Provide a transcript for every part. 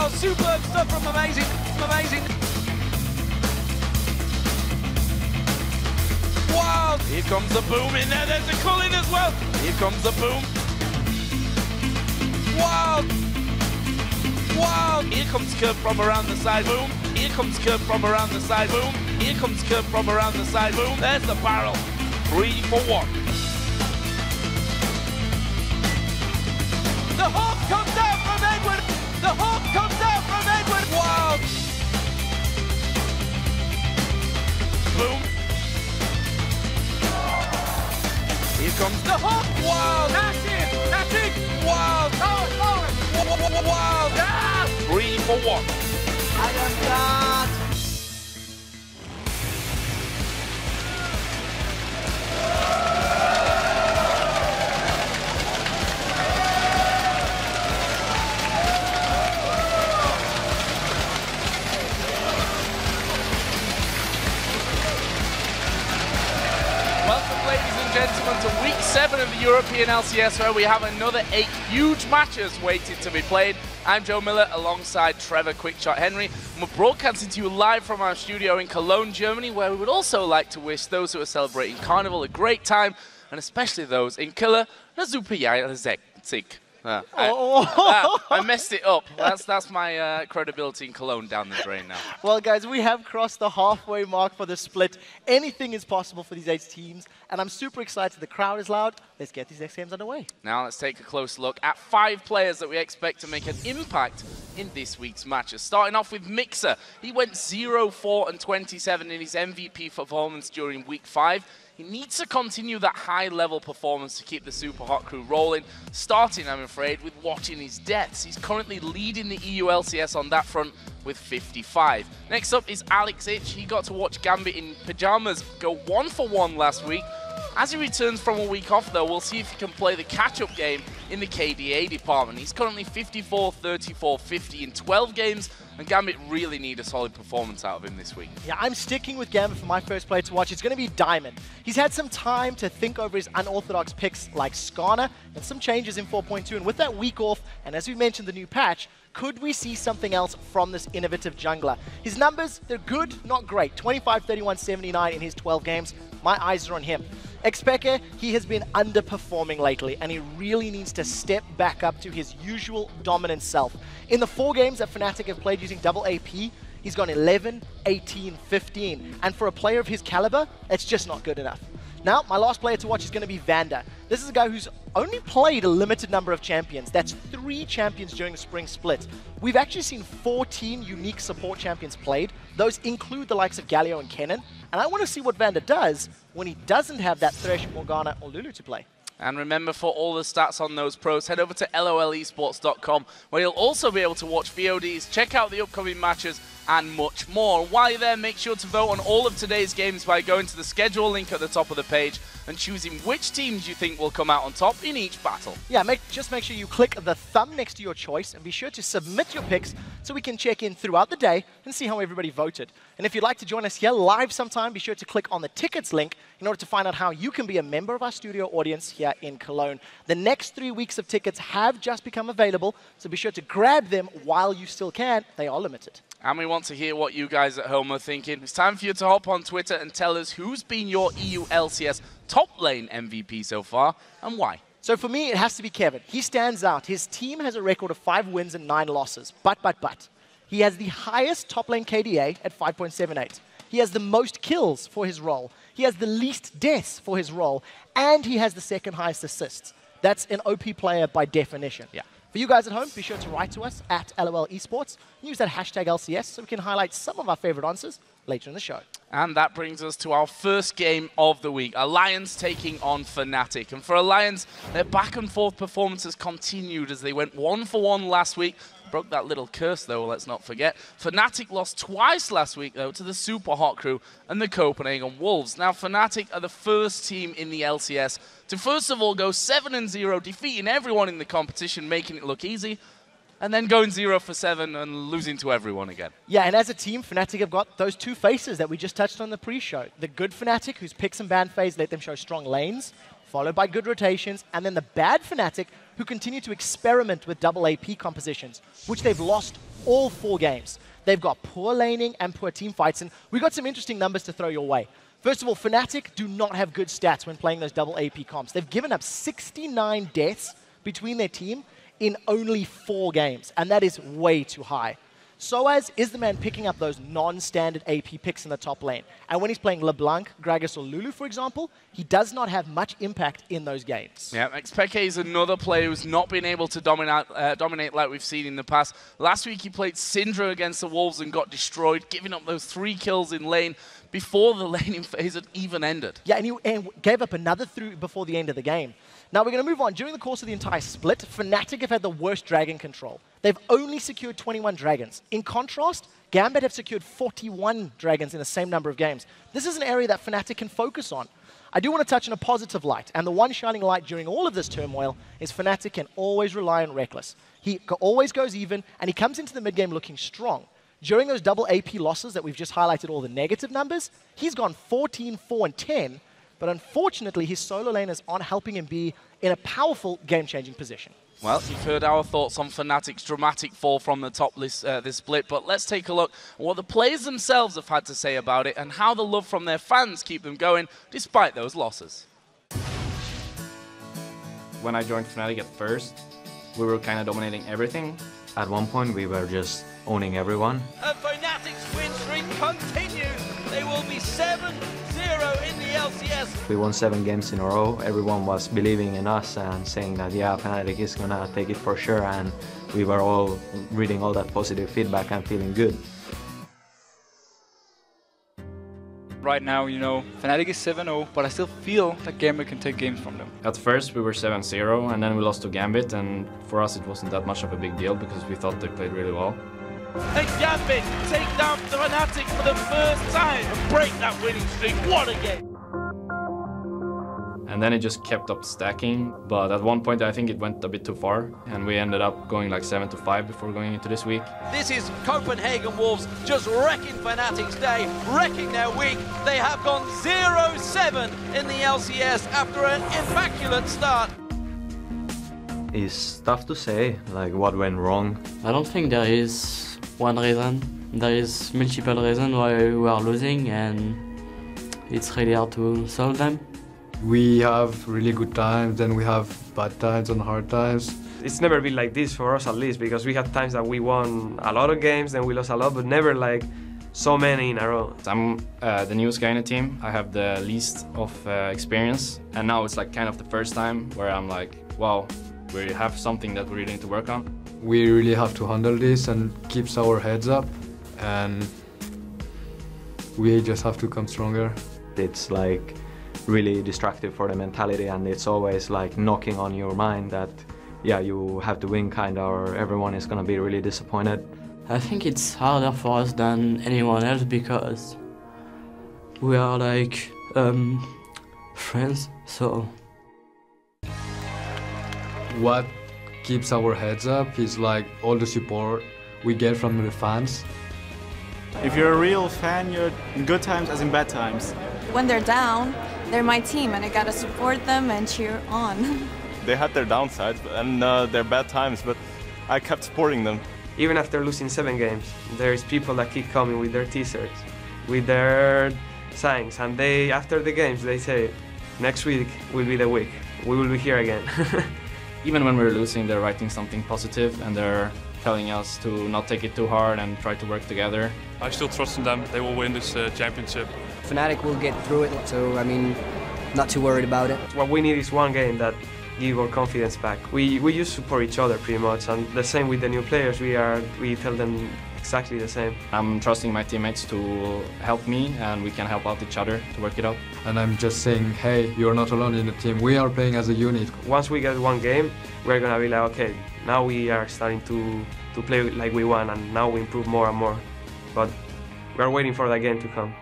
Wow, superb stuff from Amazing. Wow, here comes the boom in there. There's a Cullen as well. Here comes the boom. Wow. Wow. Here comes Curve from around the side. Boom. Here comes Curve from around the side. Boom. Here comes Curve from around the side. Boom. There's the barrel. 3 for 1. The hawk comes out from Edward. The hawk comes out from Edward. Wow. Boom. Here comes the hawk. Wow. That's it. That's it. Wow. Wow. Ah. 3 for 1. I am that. Welcome, ladies and gentlemen, to week 7 of the European LCS, where we have another 8 huge matches waiting to be played. I'm Joe Miller alongside Trevor Quickshot Henry, and we're broadcasting to you live from our studio in Cologne, Germany, where we would also like to wish those who are celebrating Carnival a great time, and especially those in Killer, a super Jahreszig. I messed it up. That's my credibility in Cologne down the drain now. Well, guys, we have crossed the halfway mark for the split. Anything is possible for these 8 teams, and I'm super excited. The crowd is loud. Let's get these next games underway. Now let's take a close look at 5 players that we expect to make an impact in this week's matches. Starting off with Mixer. He went 0-4-27 in his MVP performance during week 5. He needs to continue that high-level performance to keep the Super Hot crew rolling, starting, I'm afraid, with watching his deaths. He's currently leading the EU LCS on that front with 55. Next up is Alex Ich. He got to watch Gambit in Pyjamas go 1 for 1 last week. As he returns from a week off, though, we'll see if he can play the catch-up game in the KDA department. He's currently 54, 34, 50 in 12 games, and Gambit really need a solid performance out of him this week. Yeah, I'm sticking with Gambit for my first player to watch. It's going to be Diamond. He's had some time to think over his unorthodox picks like Skarner and some changes in 4.2, and with that week off, and as we mentioned, the new patch, could we see something else from this innovative jungler? His numbers, they're good, not great. 25, 31, 79 in his 12 games. My eyes are on him. Xpeke, he has been underperforming lately, and he really needs to step back up to his usual dominant self. In the 4 games that Fnatic have played using double AP, he's gone 11, 18, 15. And for a player of his caliber, it's just not good enough. Now, my last player to watch is going to be Vander. This is a guy who's only played a limited number of champions. That's 3 champions during the spring split. We've actually seen 14 unique support champions played. Those include the likes of Galio and Kennen. And I want to see what Vander does when he doesn't have that Thresh, Morgana, or Lulu to play. And remember, for all the stats on those pros, head over to lolesports.com, where you'll also be able to watch VODs, check out the upcoming matches, and much more. While you're there, make sure to vote on all of today's games by going to the schedule link at the top of the page and choosing which teams you think will come out on top in each battle. Yeah, just make sure you click the thumb next to your choice and be sure to submit your picks so we can check in throughout the day and see how everybody voted. And if you'd like to join us here live sometime, be sure to click on the tickets link in order to find out how you can be a member of our studio audience here in Cologne. The next 3 weeks of tickets have just become available, so be sure to grab them while you still can. They are limited. And we want to hear what you guys at home are thinking. It's time for you to hop on Twitter and tell us who's been your EU LCS top lane MVP so far and why. So for me, it has to be Kevin. He stands out. His team has a record of 5 wins and 9 losses. But. He has the highest top lane KDA at 5.78. He has the most kills for his role. He has the least deaths for his role. And he has the second highest assists. That's an OP player by definition. Yeah. For you guys at home, be sure to write to us at LOL Esports and use that hashtag LCS so we can highlight some of our favorite answers later in the show. And that brings us to our first game of the week. Alliance taking on Fnatic. And for Alliance, their back and forth performances continued as they went 1 for 1 last week. Broke that little curse, though, let's not forget. Fnatic lost twice last week, though, to the Super Hot crew and the Copenhagen Wolves. Now, Fnatic are the first team in the LCS to, first of all, go 7-0, defeating everyone in the competition, making it look easy, and then going 0 for 7 and losing to everyone again. Yeah, and as a team, Fnatic have got those 2 faces that we just touched on the pre-show. The good Fnatic, whose picks and ban phase let them show strong lanes. followed by good rotations, and then the bad Fnatic, who continue to experiment with double AP compositions, which they've lost all 4 games. They've got poor laning and poor team fights, and we got some interesting numbers to throw your way. First of all, Fnatic do not have good stats when playing those double AP comps. They've given up 69 deaths between their team in only 4 games, and that is way too high. Soaz is the man picking up those non-standard AP picks in the top lane. And when he's playing LeBlanc, Gragas, or Lulu, for example, he does not have much impact in those games. Yeah, Xpeke is another player who's not been able to dominate like we've seen in the past. Last week he played Syndra against the Wolves and got destroyed, giving up those 3 kills in lane before the laning phase had even ended. Yeah, and he gave up another 3 before the end of the game. Now we're going to move on. During the course of the entire split, Fnatic have had the worst dragon control. They've only secured 21 dragons. In contrast, Gambit have secured 41 dragons in the same number of games. This is an area that Fnatic can focus on. I do want to touch on a positive light, and the one shining light during all of this turmoil is Fnatic can always rely on Reckless. He always goes even, and he comes into the mid-game looking strong. During those double AP losses that we've just highlighted all the negative numbers, he's gone 14, 4, and 10, but unfortunately his solo laners aren't helping him be in a powerful game-changing position. Well, you've heard our thoughts on Fnatic's dramatic fall from the top list this split, but let's take a look at what the players themselves have had to say about it and how the love from their fans keep them going despite those losses. When I joined Fnatic at first, we were kind of dominating everything. At one point, we were just owning everyone. And Fnatic's win streak continues. They will be 7-0 in the LCS. We won 7 games in a row. Everyone was believing in us and saying that, yeah, Fnatic is gonna take it for sure. And we were all reading all that positive feedback and feeling good. Right now, you know, Fnatic is 7-0, but I still feel that Gambit can take games from them. At first we were 7-0 and then we lost to Gambit, and for us it wasn't that much of a big deal because we thought they played really well. And Gambit take down the Fnatic for the first time and break that winning streak. What a game! And then it just kept up stacking, but at one point I think it went a bit too far and we ended up going like 7-5 before going into this week. This is Copenhagen Wolves just wrecking Fnatic's day, wrecking their week. They have gone 0-7 in the LCS after an immaculate start. It's tough to say, like, what went wrong. I don't think there is one reason. There is multiple reasons why we are losing, and it's really hard to solve them. We have really good times, then we have bad times and hard times. It's never been like this for us, at least, because we had times that we won a lot of games, then we lost a lot, but never like so many in a row. I'm the newest guy in the team. I have the least of experience, and now it's like kind of the first time where I'm like, wow, we have something that we really need to work on. We really have to handle this and keep our heads up, and we just have to come stronger. It's like really destructive for the mentality, and it's always like knocking on your mind that, yeah, you have to win kinda, or everyone is gonna be really disappointed. I think it's harder for us than anyone else because we are like friends, so. What keeps our heads up is like all the support we get from the fans. If you're a real fan, you're in good times as in bad times. When they're down, they're my team and I gotta support them and cheer on. They had their downsides and their bad times, but I kept supporting them. Even after losing 7 games, there's people that keep coming with their t-shirts, with their signs, and they, after the games, they say, next week will be the week, we will be here again. Even when we're losing, they're writing something positive and they're telling us to not take it too hard and try to work together. I still trust in them. They will win this championship. Fnatic will get through it, so I mean, not too worried about it. What we need is one game that give our confidence back. We just support each other pretty much, and the same with the new players. We tell them exactly the same. I'm trusting my teammates to help me, and we can help out each other to work it out. And I'm just saying, hey, you're not alone in the team. We are playing as a unit. Once we get one game, we're gonna be like, okay, now we are starting to play like we want, and now we improve more and more. But we're waiting for that game to come.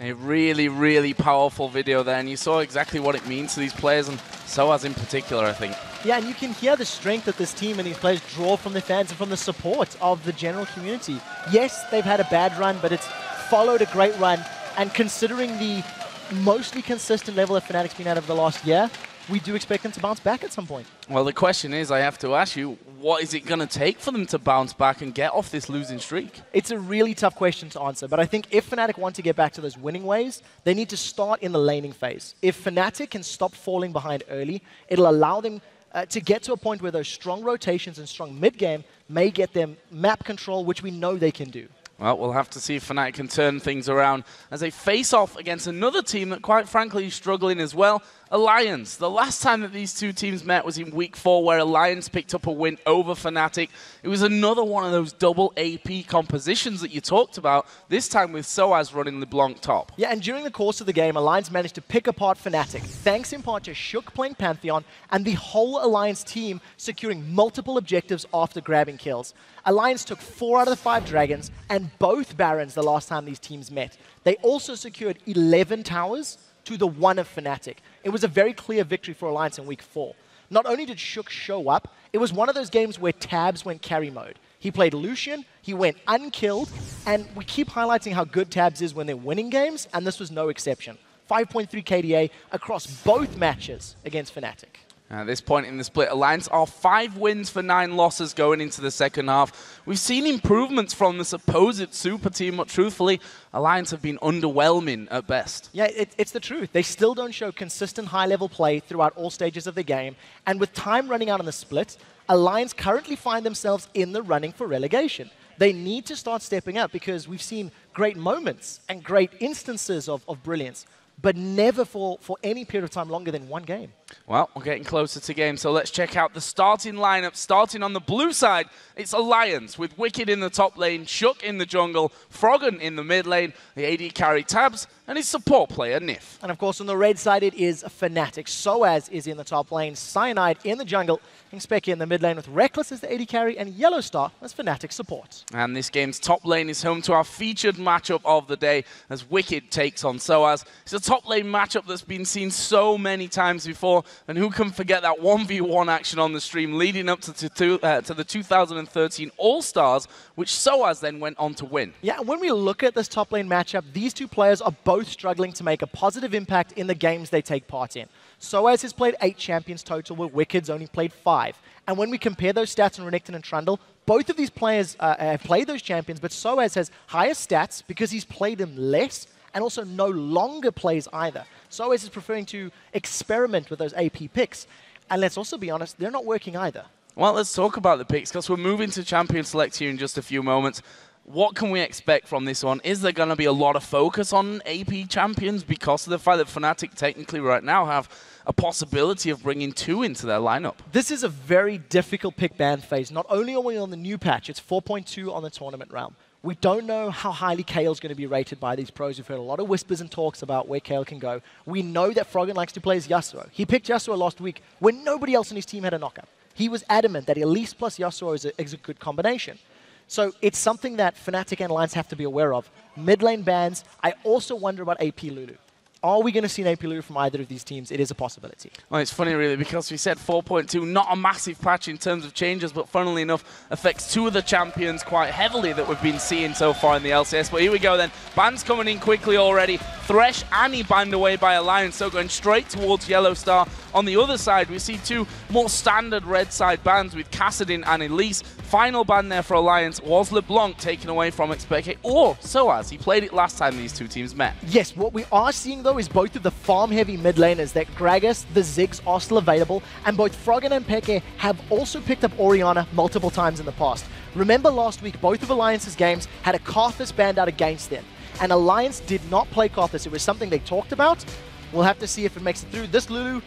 A really, really powerful video there, and you saw exactly what it means to these players, and Soaz in particular, I think. Yeah, and you can hear the strength that this team and these players draw from the fans and from the support of the general community. Yes, they've had a bad run, but it's followed a great run, and considering the mostly consistent level that Fnatic's been at over the last year, we do expect them to bounce back at some point. Well, the question is, I have to ask you, what is it going to take for them to bounce back and get off this losing streak? It's a really tough question to answer, but I think if Fnatic want to get back to those winning ways, they need to start in the laning phase. If Fnatic can stop falling behind early, it'll allow them to get to a point where those strong rotations and strong mid-game may get them map control, which we know they can do. Well, we'll have to see if Fnatic can turn things around as they face off against another team that, quite frankly, is struggling as well. Alliance. The last time that these two teams met was in Week 4, where Alliance picked up a win over Fnatic. It was another one of those double AP compositions that you talked about, this time with Soaz running LeBlanc top. Yeah, and during the course of the game, Alliance managed to pick apart Fnatic, thanks in part to Shook playing Pantheon and the whole Alliance team securing multiple objectives after grabbing kills. Alliance took 4 out of the 5 Dragons and both Barons the last time these teams met. They also secured 11 towers to the 1 of Fnatic. It was a very clear victory for Alliance in Week 4. Not only did Shook show up, it was one of those games where Tabs went carry mode. He played Lucian, he went unkilled, and we keep highlighting how good Tabs is when they're winning games, and this was no exception. 5.3 KDA across both matches against Fnatic. At this point in the split, Alliance are 5 wins for 9 losses going into the second half. We've seen improvements from the supposed super team, but truthfully, Alliance have been underwhelming at best. Yeah, it's the truth. They still don't show consistent high-level play throughout all stages of the game, and with time running out on the split, Alliance currently find themselves in the running for relegation. They need to start stepping up because we've seen great moments and great instances of brilliance, but never for any period of time longer than 1 game. Well, we're getting closer to game, so let's check out the starting lineup. Starting on the blue side, it's Alliance with Wicked in the top lane, Shook in the jungle, Froggen in the mid lane, the AD carry Tabs, and his support player, Nif. And of course, on the red side, it is Fnatic. Soaz is in the top lane, Cyanide in the jungle, and Speki in the mid lane with Reckless as the AD carry, and Yellowstar as Fnatic support. And this game's top lane is home to our featured matchup of the day as Wicked takes on Soaz. It's a top lane matchup that's been seen so many times before, and who can forget that 1v1 action on the stream leading up to the 2013 All-Stars, which Soaz then went on to win. Yeah, when we look at this top lane matchup, these two players are both struggling to make a positive impact in the games they take part in. Soaz has played 8 champions total, where Wicked's only played 5. And when we compare those stats on Renekton and Trundle, both of these players have played those champions, but Soaz has higher stats because he's played them less and also no longer plays either. Soaz is preferring to experiment with those AP picks. And let's also be honest, they're not working either. Well, let's talk about the picks, because we're moving to Champion Select here in just a few moments. What can we expect from this one? Is there going to be a lot of focus on AP champions because of the fact that Fnatic technically right now have a possibility of bringing 2 into their lineup? This is a very difficult pick ban phase. Not only are we on the new patch, it's 4.2 on the tournament realm. We don't know how highly Kale's going to be rated by these pros. We've heard a lot of whispers and talks about where Kale can go. We know that Froggen likes to play as Yasuo. He picked Yasuo last week when nobody else on his team had a knockup. He was adamant that Elise plus Yasuo is a good combination. So it's something that Fnatic and Alliance have to be aware of. Mid lane bans. I also wonder about AP Lulu. Are we going to see an AP Lulu from either of these teams? It is a possibility. Well, it's funny, really, because we said 4.2, not a massive patch in terms of changes, but funnily enough, affects 2 of the champions quite heavily that we've been seeing so far in the LCS. But here we go then. Bans coming in quickly already. Thresh, Annie banned away by Alliance, so going straight towards Yellowstar. On the other side, we see 2 more standard red side bans with Kassadin and Elise. Final ban there for Alliance was LeBlanc taken away from Xpeke, or Soaz. He played it last time these 2 teams met. Yes, what we are seeing though is both of the farm-heavy mid laners, that Gragas, the Ziggs are still available, and both Froggen and Peke have also picked up Orianna multiple times in the past. Remember last week, both of Alliance's games had a Karthus banned out against them, and Alliance did not play Karthus. It was something they talked about. We'll have to see if it makes it through. This Lulu,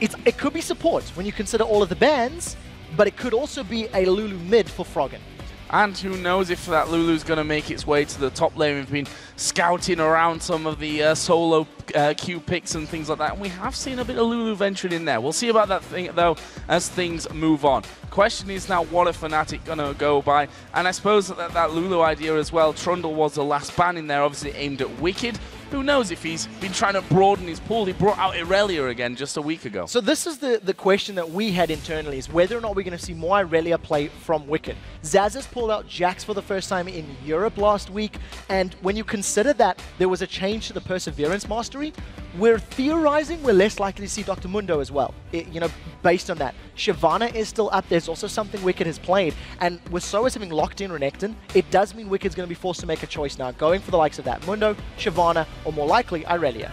it could be support when you consider all of the bans, but it could also be a Lulu mid for Froggen. And who knows if that Lulu's going to make its way to the top lane. We've been scouting around some of the solo queue picks and things like that, and we have seen a bit of Lulu venturing in there. We'll see about that thing, though, as things move on. Question is now, what are Fnatic going to go by? And I suppose that Lulu idea as well, Trundle was the last ban in there, obviously aimed at Wicked. Who knows if he's been trying to broaden his pool. He brought out Irelia again just a week ago. So this is the question that we had internally, is whether or not we're going to see more Irelia play from Wicked. Zaz has pulled out Jax for the first time in Europe last week, and when you consider that there was a change to the Perseverance Mastery, we're theorizing we're less likely to see Dr. Mundo as well, based on that. Shyvana is still up. There's also something Wicked has played. And with Soas having locked in Renekton, it does mean Wicked's going to be forced to make a choice now, going for the likes of that Mundo, Shyvana, or more likely, Irelia.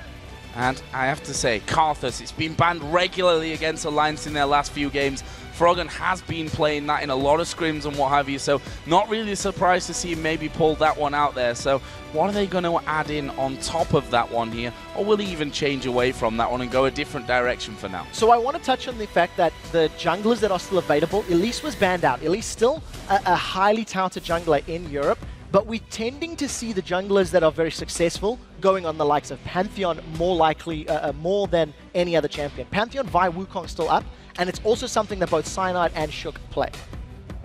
And I have to say, Karthus, it's been banned regularly against Alliance in their last few games. Froggen has been playing that in a lot of scrims and what have you, so not really surprised to see him maybe pull that one out there. So what are they going to add in on top of that one here? Or will he even change away from that one and go a different direction for now? So I want to touch on the fact that the junglers that are still available, Elise was banned out. Elise still a highly touted jungler in Europe, but we're tending to see the junglers that are very successful going on the likes of Pantheon more likely, more than any other champion. Pantheon via Wukong still up, and it's also something that both Cyanide and Shook play.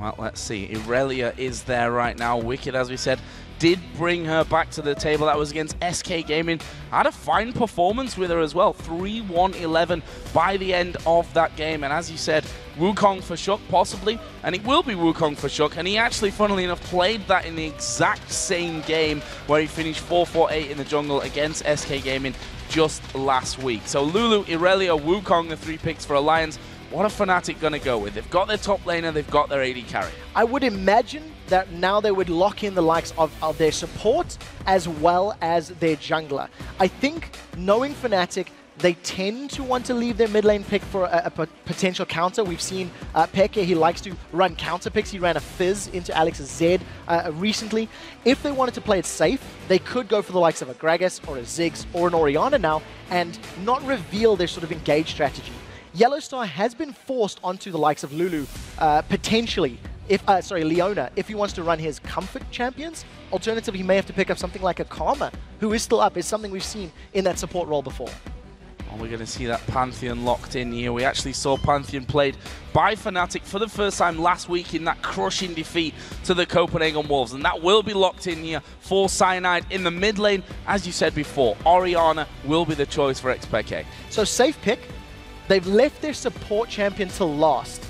Well, let's see. Irelia is there right now. Wicked, as we said, did bring her back to the table. That was against SK Gaming. Had a fine performance with her as well. 3-1-11 by the end of that game. And as you said, Wukong for Shook, possibly. And it will be Wukong for Shook. And he actually, funnily enough, played that in the exact same game where he finished 4-4-8 in the jungle against SK Gaming just last week. So Lulu, Irelia, Wukong, the 3 picks for Alliance. What are Fnatic going to go with? They've got their top laner, they've got their AD carry. I would imagine that now they would lock in the likes of their support as well as their jungler. I think, knowing Fnatic, they tend to want to leave their mid lane pick for a potential counter. We've seen Peke, he likes to run counter picks. He ran a Fizz into Alex's Zed recently. If they wanted to play it safe, they could go for the likes of a Gragas or a Ziggs or an Orianna now and not reveal their sort of engage strategy. Yellowstar has been forced onto the likes of Lulu, potentially, Leona, if he wants to run his comfort champions. Alternatively, he may have to pick up something like a Karma, who is still up. It's something we've seen in that support role before. Well, we're going to see that Pantheon locked in here. We actually saw Pantheon played by Fnatic for the first time last week in that crushing defeat to the Copenhagen Wolves. And that will be locked in here for Cyanide in the mid lane. As you said before, Orianna will be the choice for XPK. So safe pick. They've left their support champion till last,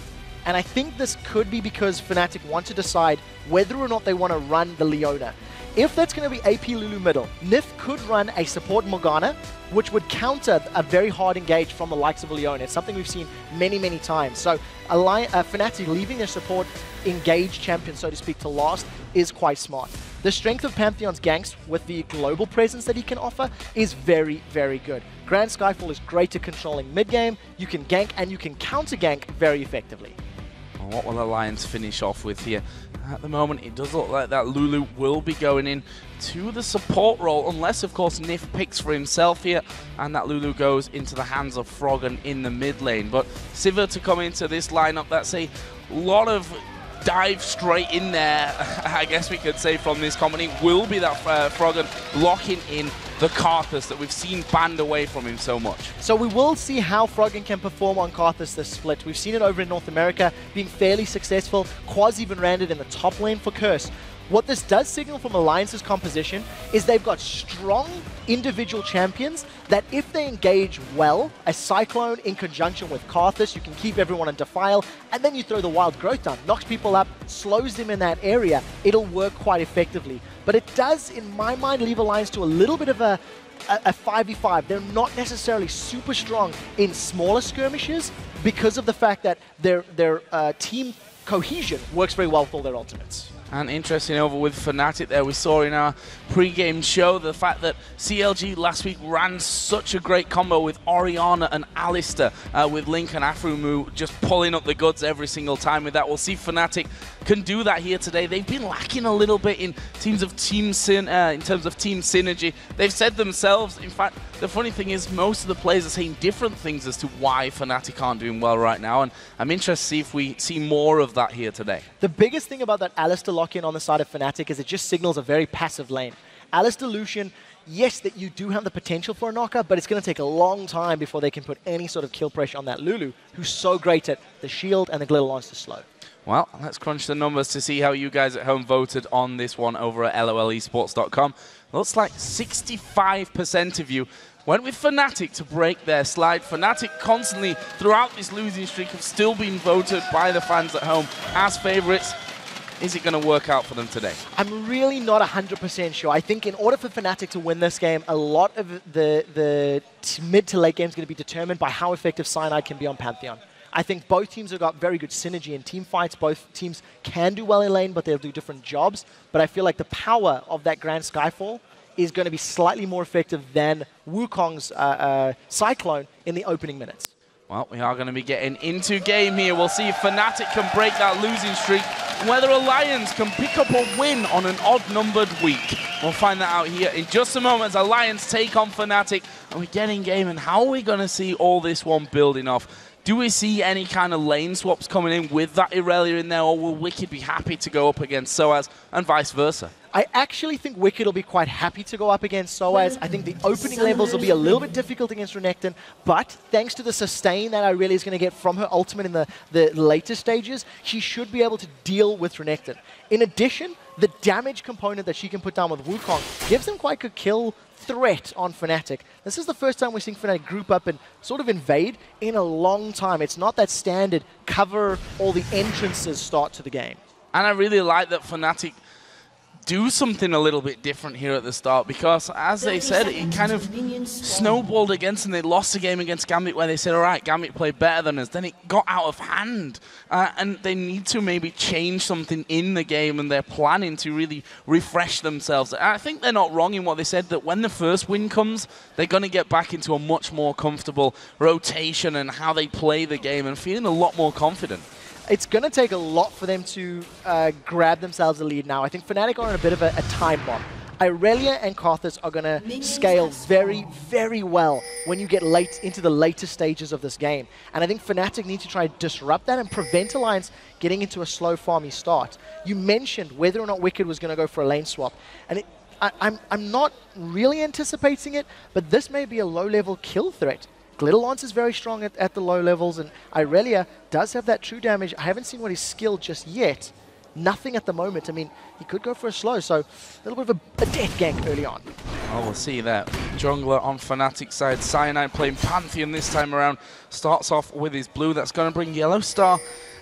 and I think this could be because Fnatic want to decide whether or not they want to run the Leona. If that's going to be AP Lulu middle, Nif could run a support Morgana, which would counter a very hard engage from the likes of Leona. It's something we've seen many, many times. So Fnatic leaving their support engaged champion, so to speak, to last is quite smart. The strength of Pantheon's ganks with the global presence that he can offer is very, very good. Grand Skyfall is great at controlling mid-game. You can gank and you can counter-gank very effectively. Well, what will Alliance finish off with here? At the moment, it does look like that Lulu will be going in to the support role, unless, of course, Nif picks for himself here, and that Lulu goes into the hands of Froggen in the mid lane. But Sivir to come into this lineup, that's a lot of dive straight in there, I guess we could say, from this company, will be that Froggen locking in the Karthus that we've seen banned away from him so much. So we will see how Froggen can perform on Karthus this split. We've seen it over in North America, being fairly successful. Quaz even landed in the top lane for Curse. What this does signal from Alliance's composition is they've got strong individual champions that if they engage well, a Cyclone in conjunction with Karthus, you can keep everyone in Defile, and then you throw the Wild Growth down, knocks people up, slows them in that area, it'll work quite effectively. But it does, in my mind, leave Alliance to a little bit of a 5v5. They're not necessarily super strong in smaller skirmishes because of the fact that their team cohesion works very well with all their ultimates. And interesting over with Fnatic there, we saw in our pre-game show the fact that CLG last week ran such a great combo with Orianna and Alistar, with Link and Afromu just pulling up the goods every single time with that. We'll see if Fnatic can do that here today. They've been lacking a little bit in terms of team synergy. They've said themselves, in fact, the funny thing is most of the players are saying different things as to why Fnatic aren't doing well right now, and I'm interested to see if we see more of that here today. The biggest thing about that Alistar lock-in on the side of Fnatic is it just signals a very passive lane. Alistar Lucian, yes, that you do have the potential for a knocker, but it's going to take a long time before they can put any sort of kill pressure on that Lulu, who's so great at the shield and the glitter launch to slow. Well, let's crunch the numbers to see how you guys at home voted on this one over at lolesports.com. Looks like 65% of you went with Fnatic to break their slide. Fnatic constantly, throughout this losing streak, have still been voted by the fans at home as favourites. is it going to work out for them today? I'm really not 100% sure. I think in order for Fnatic to win this game, a lot of the mid to late game is going to be determined by how effective Cyanide can be on Pantheon. I think both teams have got very good synergy in team fights. Both teams can do well in lane, but they'll do different jobs. But I feel like the power of that Grand Skyfall is going to be slightly more effective than Wukong's Cyclone in the opening minutes. Well, we are going to be getting into game here. We'll see if Fnatic can break that losing streak and whether Alliance can pick up a win on an odd-numbered week. We'll find that out here in just a moment as Alliance take on Fnatic. And we get in game, and how are we going to see all this one building off? Do we see any kind of lane swaps coming in with that Irelia in there, or will Wicked be happy to go up against Soaz and vice versa? I actually think Wicked will be quite happy to go up against Soaz. I think the opening levels will be a little bit difficult against Renekton, but thanks to the sustain that Irelia is going to get from her ultimate in the later stages, she should be able to deal with Renekton. In addition, the damage component that she can put down with Wukong gives them quite a kill threat on Fnatic. This is the first time we're seeing Fnatic group up and sort of invade in a long time. It's not that standard cover all the entrances start to the game. And I really like that Fnatic do something a little bit different here at the start, because as they said, it kind of snowballed against them. They lost the game against Gambit where they said, all right, Gambit played better than us. Then it got out of hand, and they need to maybe change something in the game, and they're planning to really refresh themselves. And I think they're not wrong in what they said, that when the first win comes, they're going to get back into a much more comfortable rotation and how they play the game and feeling a lot more confident. It's going to take a lot for them to grab themselves a lead now. I think Fnatic are in a bit of a time bomb. Irelia and Karthus are going to scale very, very well when you get late into the later stages of this game. And I think Fnatic need to try to disrupt that and prevent Alliance getting into a slow farmy start. You mentioned whether or not Wicked was going to go for a lane swap. And I'm not really anticipating it, but this may be a low-level kill threat. Glitterlance is very strong at the low levels, and Irelia does have that true damage. I haven't seen what he's skilled just yet. Nothing at the moment. I mean, he could go for a slow, so a little bit of a death gank early on. Oh, we'll see that. Jungler on Fnatic side. Cyanide playing Pantheon this time around. Starts off with his blue. That's going to bring Yellow Star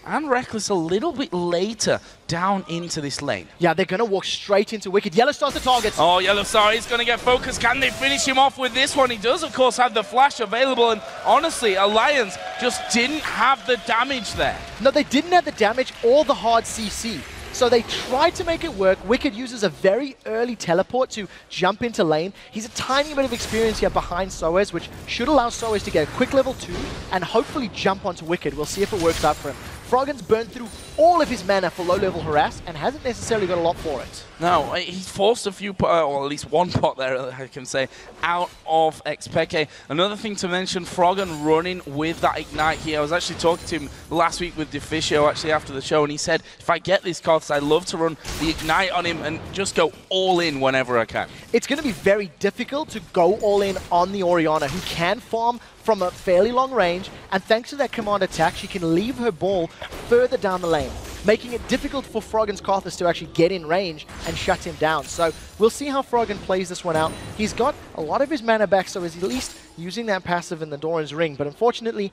and Reckless a little bit later down into this lane. Yeah, they're going to walk straight into Wicked. Yellow Star's the target. Oh, Yellow Star is going to get focused. Can they finish him off with this one? He does, of course, have the flash available. And honestly, Alliance just didn't have the damage there. No, they didn't have the damage or the hard CC. So they tried to make it work. Wicked uses a very early teleport to jump into lane. He's a tiny bit of experience here behind Soaz, which should allow Soaz to get a quick level 2 and hopefully jump onto Wicked. We'll see if it works out for him. Froggen's burned through all of his mana for low-level harass and hasn't necessarily got a lot for it. No, he's forced a few, or at least one pot there, I can say, out of Xpeke. Another thing to mention, Froggen running with that Ignite here. I was actually talking to him last week with Deficio, actually, after the show, and he said, if I get this card, I'd love to run the Ignite on him and just go all in whenever I can. It's going to be very difficult to go all in on the Orianna, who can farm from a fairly long range, and thanks to that command attack, she can leave her ball further down the lane, making it difficult for Froggen's Karthus to actually get in range and shut him down. So we'll see how Froggen plays this one out. He's got a lot of his mana back, so he's at least using that passive in the Doran's Ring, but unfortunately,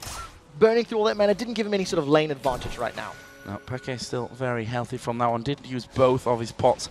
burning through all that mana didn't give him any sort of lane advantage right now. No, Peke's still very healthy from that one. Did use both of his pots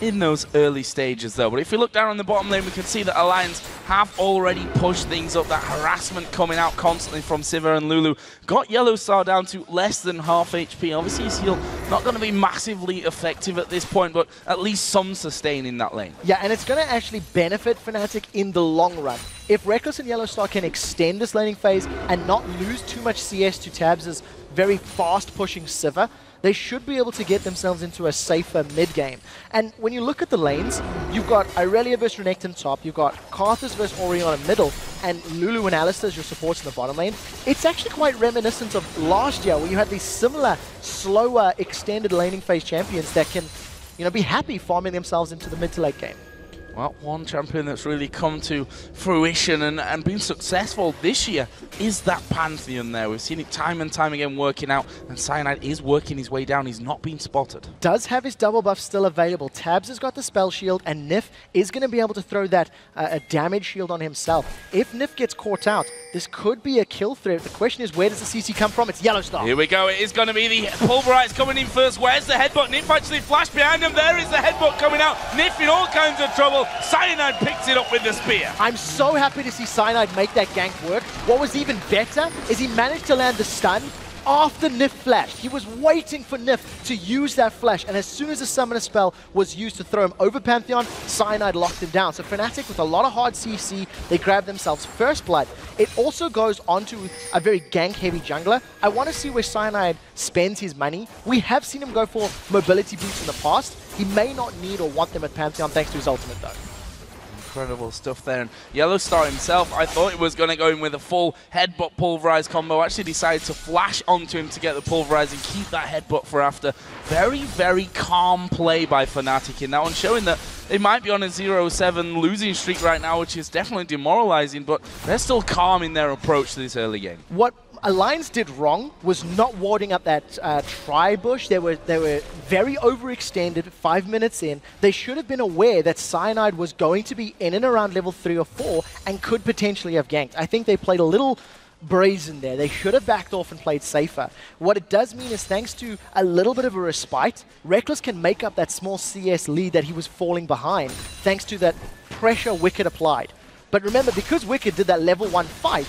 in those early stages though. But if we look down on the bottom lane, we can see that Alliance have already pushed things up. That harassment coming out constantly from Sivir and Lulu got Yellow Star down to less than half HP. Obviously his heal not going to be massively effective at this point, but at least some sustain in that lane. Yeah, and it's going to actually benefit Fnatic in the long run. If Reckless and Yellow Star can extend this laning phase and not lose too much CS to Tabs' very fast pushing Sivir, they should be able to get themselves into a safer mid-game. And when you look at the lanes, you've got Irelia versus Renekton top, you've got Karthus versus Orianna middle, and Lulu and Alistar as your supports in the bottom lane. It's actually quite reminiscent of last year, where you had these similar, slower, extended laning phase champions that can, be happy farming themselves into the mid to late game. Well, one champion that's really come to fruition and been successful this year is that Pantheon there. We've seen it time and time again working out, and Cyanide is working his way down. He's not been spotted. Does have his double buff still available. Tabs has got the spell shield, and Nif is going to be able to throw that a damage shield on himself. If Nif gets caught out, this could be a kill threat. The question is, where does the CC come from? It's Yellowstar. Here we go. It is going to be the Pulverize coming in first. Where's the headbutt? Nif actually flashed behind him. There is the headbutt coming out. Nif in all kinds of trouble. Cyanide picks it up with the spear. I'm so happy to see Cyanide make that gank work. What was even better is he managed to land the stun after Nif flashed. He was waiting for Nif to use that flash, and as soon as the summoner spell was used to throw him over Pantheon, Cyanide locked him down. So Fnatic with a lot of hard CC, they grab themselves first blood. It also goes onto a very gank-heavy jungler. I want to see where Cyanide spends his money. We have seen him go for mobility boots in the past. He may not need or want them at Pantheon thanks to his ultimate though. Incredible stuff there. And Yellowstar himself, I thought he was going to go in with a full headbutt Pulverize combo. Actually decided to flash onto him to get the Pulverize and keep that headbutt for after. Very, very calm play by Fnatic in that one, showing that they might be on a 0-7 losing streak right now, which is definitely demoralizing, but they're still calm in their approach to this early game. What Alliance did wrong was not warding up that tri-bush. They were very overextended 5 minutes in. They should have been aware that Cyanide was going to be in and around level 3 or 4 and could potentially have ganked. I think they played a little brazen there. They should have backed off and played safer. What it does mean is thanks to a little bit of a respite, Reckless can make up that small CS lead that he was falling behind thanks to that pressure Wicked applied. But remember, because Wicked did that level 1 fight,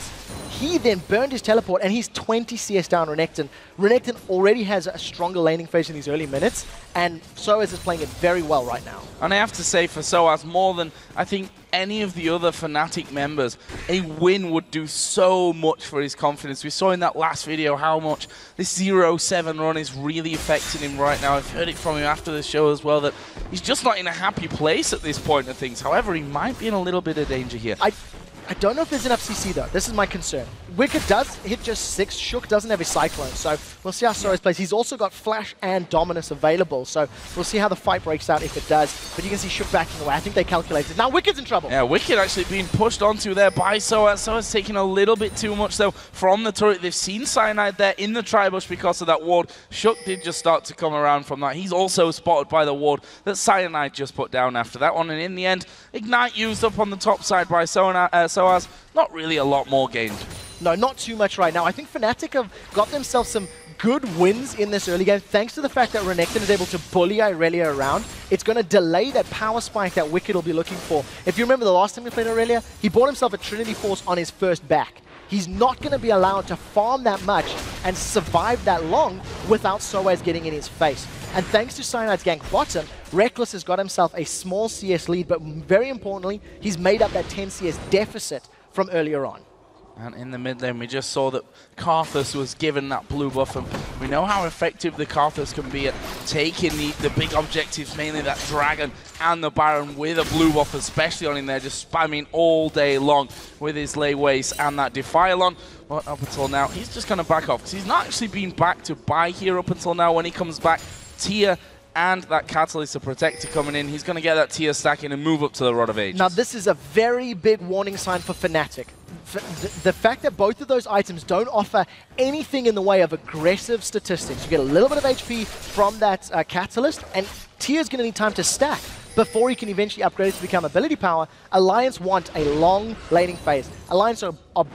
he then burned his teleport, and he's 20 CS down Renekton. Renekton already has a stronger laning phase in these early minutes, and Soaz is playing it very well right now. And I have to say, for Soaz, more than I think any of the other Fnatic members, a win would do so much for his confidence. We saw in that last video how much this 0-7 run is really affecting him right now. I've heard it from him after the show as well, that he's just not in a happy place at this point of things. However, he might be in a little bit of danger here. I don't know if there's enough CC though. This is my concern. Wicked does hit just 6. Shook doesn't have his Cyclone, so we'll see how Soaz plays. He's also got Flash and Dominus available, so we'll see how the fight breaks out if it does. But you can see Shook backing away. I think they calculated. Now Wicked's in trouble. Yeah, Wicked actually being pushed onto there by Soaz. Soaz taking a little bit too much though from the turret. They've seen Cyanide there in the tri-bush because of that ward. Shook did just start to come around from that. He's also spotted by the ward that Cyanide just put down after that one. And in the end, Ignite used up on the top side by Soaz. Not really a lot more gained. No, not too much right now. I think Fnatic have got themselves some good wins in this early game thanks to the fact that Renekton is able to bully Irelia around. It's going to delay that power spike that Wicked will be looking for. If you remember the last time we played Irelia, he bought himself a Trinity Force on his first back. He's not going to be allowed to farm that much and survive that long without Soaz getting in his face. And thanks to Cyanide's gank bottom, Reckless has got himself a small CS lead, but very importantly, he's made up that 10 CS deficit from earlier on. And in the mid lane, we just saw that Karthus was given that blue buff, and we know how effective the Karthus can be at taking the big objectives, mainly that Dragon and the Baron with a blue buff, especially on him there, just spamming all day long with his lay waste and that Defile on. But up until now, he's just going to back off, because he's not actually been back to buy here up until now. When he comes back, Tia and that Catalyst, a Protector coming in, he's going to get that Tia stacking and move up to the Rod of Ages. Now this is a very big warning sign for Fnatic. The fact that both of those items don't offer anything in the way of aggressive statistics. You get a little bit of HP from that Catalyst, and Tia's going to need time to stack before he can eventually upgrade it to become ability power. Alliance want a long laning phase. Alliance are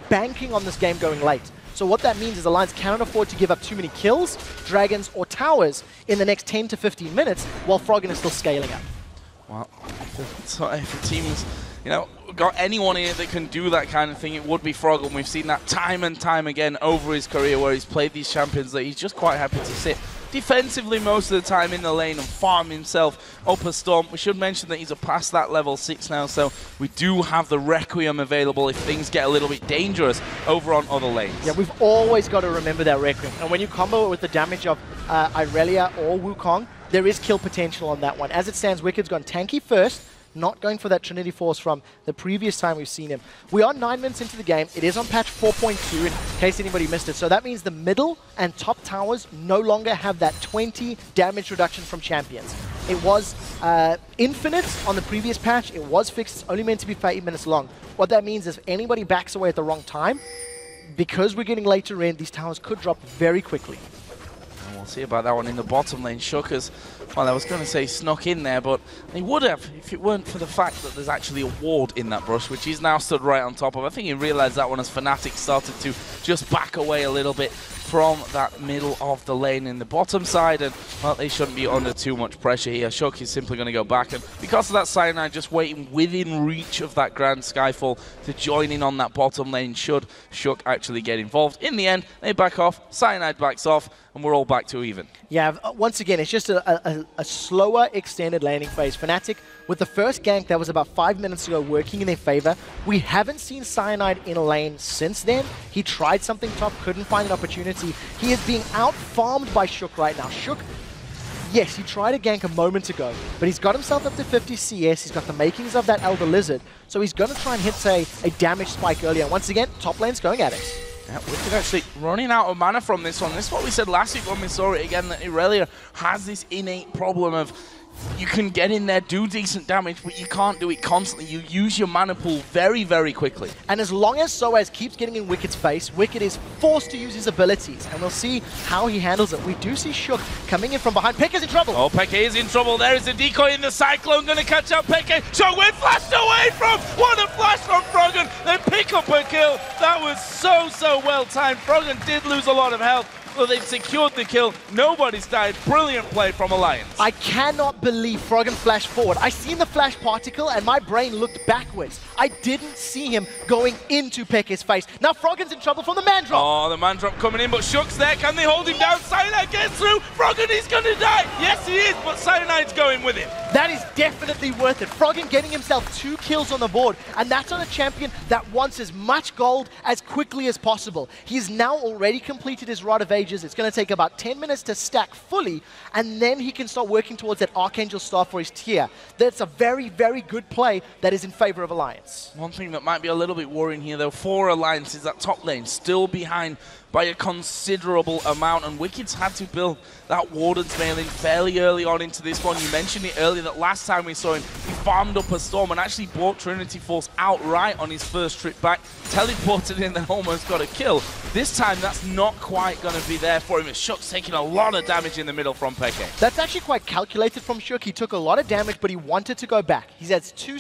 banking on this game going late. So what that means is Alliance cannot afford to give up too many kills, dragons, or towers in the next 10 to 15 minutes while Froggen is still scaling up. Well, so if a team's, got anyone in it that can do that kind of thing, it would be Froggen. We've seen that time and time again over his career where he's played these champions that he's just quite happy to sit defensively most of the time in the lane and farm himself up a storm. We should mention that he's past that level 6 now, so we do have the Requiem available if things get a little bit dangerous over on other lanes. Yeah, we've always got to remember that Requiem. And when you combo it with the damage of Irelia or Wukong, there is kill potential on that one. As it stands, Wicked's gone tanky first, not going for that Trinity Force from the previous time we've seen him. We are 9 minutes into the game. It is on patch 4.2 in case anybody missed it. So that means the middle and top towers no longer have that 20 damage reduction from champions. It was infinite on the previous patch. It was fixed. It's only meant to be for 8 minutes long. What that means is if anybody backs away at the wrong time, because we're getting later in, these towers could drop very quickly. And we'll see about that one in the bottom lane. Shookers, well, I was going to say snuck in there, but he would have if it weren't for the fact that there's actually a ward in that brush, which he's now stood right on top of. I think he realized that one as Fnatic started to just back away a little bit from that middle of the lane in the bottom side, and well, they shouldn't be under too much pressure here. Shook is simply going to go back, and because of that Cyanide just waiting within reach of that Grand Skyfall to join in on that bottom lane should Shook actually get involved. In the end, they back off, Cyanide backs off, and we're all back to even. Yeah, once again, it's just a slower extended laning phase. Fnatic, with the first gank that was about 5 minutes ago working in their favor, we haven't seen Cyanide in a lane since then. He tried something top, couldn't find an opportunity. He is being out-farmed by Shook right now. Shook, yes, he tried a gank a moment ago, but he's got himself up to 50 CS. He's got the makings of that Elder Lizard, so he's going to try and hit, say, a damage spike earlier. Once again, top lane's going at it. Yeah, Wicked actually running out of mana from this one. This is what we said last week when we saw it again, that Irelia has this innate problem of you can get in there, do decent damage, but you can't do it constantly. You use your mana pool very, very quickly. And as long as Soaz keeps getting in Wicked's face, Wicked is forced to use his abilities, and we'll see how he handles it. We do see Shook coming in from behind. Pekka's in trouble. Oh, Pekka is in trouble. There is a decoy in the Cyclone, going to catch up Pekka. Shook with flashed away from. What a flash from Froggen. They pick up a kill. That was so well timed. Froggen did lose a lot of health. Well, they've secured the kill. Nobody's died. Brilliant play from Alliance. I cannot believe Froggen flashed forward. I seen the flash particle and my brain looked backwards. I didn't see him going into Pekka's face. Now Froggen's in trouble from the man drop. Oh, the man drop coming in, but Shook's there. Can they hold him down? Cyanide gets through. Froggen is going to die. Yes, he is, but Cyanide's going with him. That is definitely worth it. Froggen getting himself 2 kills on the board, and that's on a champion that wants as much gold as quickly as possible. He's now already completed his Rod of Ages. It's going to take about 10 minutes to stack fully, and then he can start working towards that Archangel Star for his tier. That's a very, very good play that is in favor of Alliance. One thing that might be a little bit worrying here, though, for Alliance is that top lane still behind by a considerable amount, and Wicked's had to build that Warden's mail in fairly early on into this one. You mentioned it earlier that last time we saw him, he farmed up a Storm and actually bought Trinity Force outright on his first trip back, teleported in and almost got a kill. This time, that's not quite going to be there for him. As Shook's taking a lot of damage in the middle from Pekka. That's actually quite calculated from Shook. He took a lot of damage, but he wanted to go back. He has two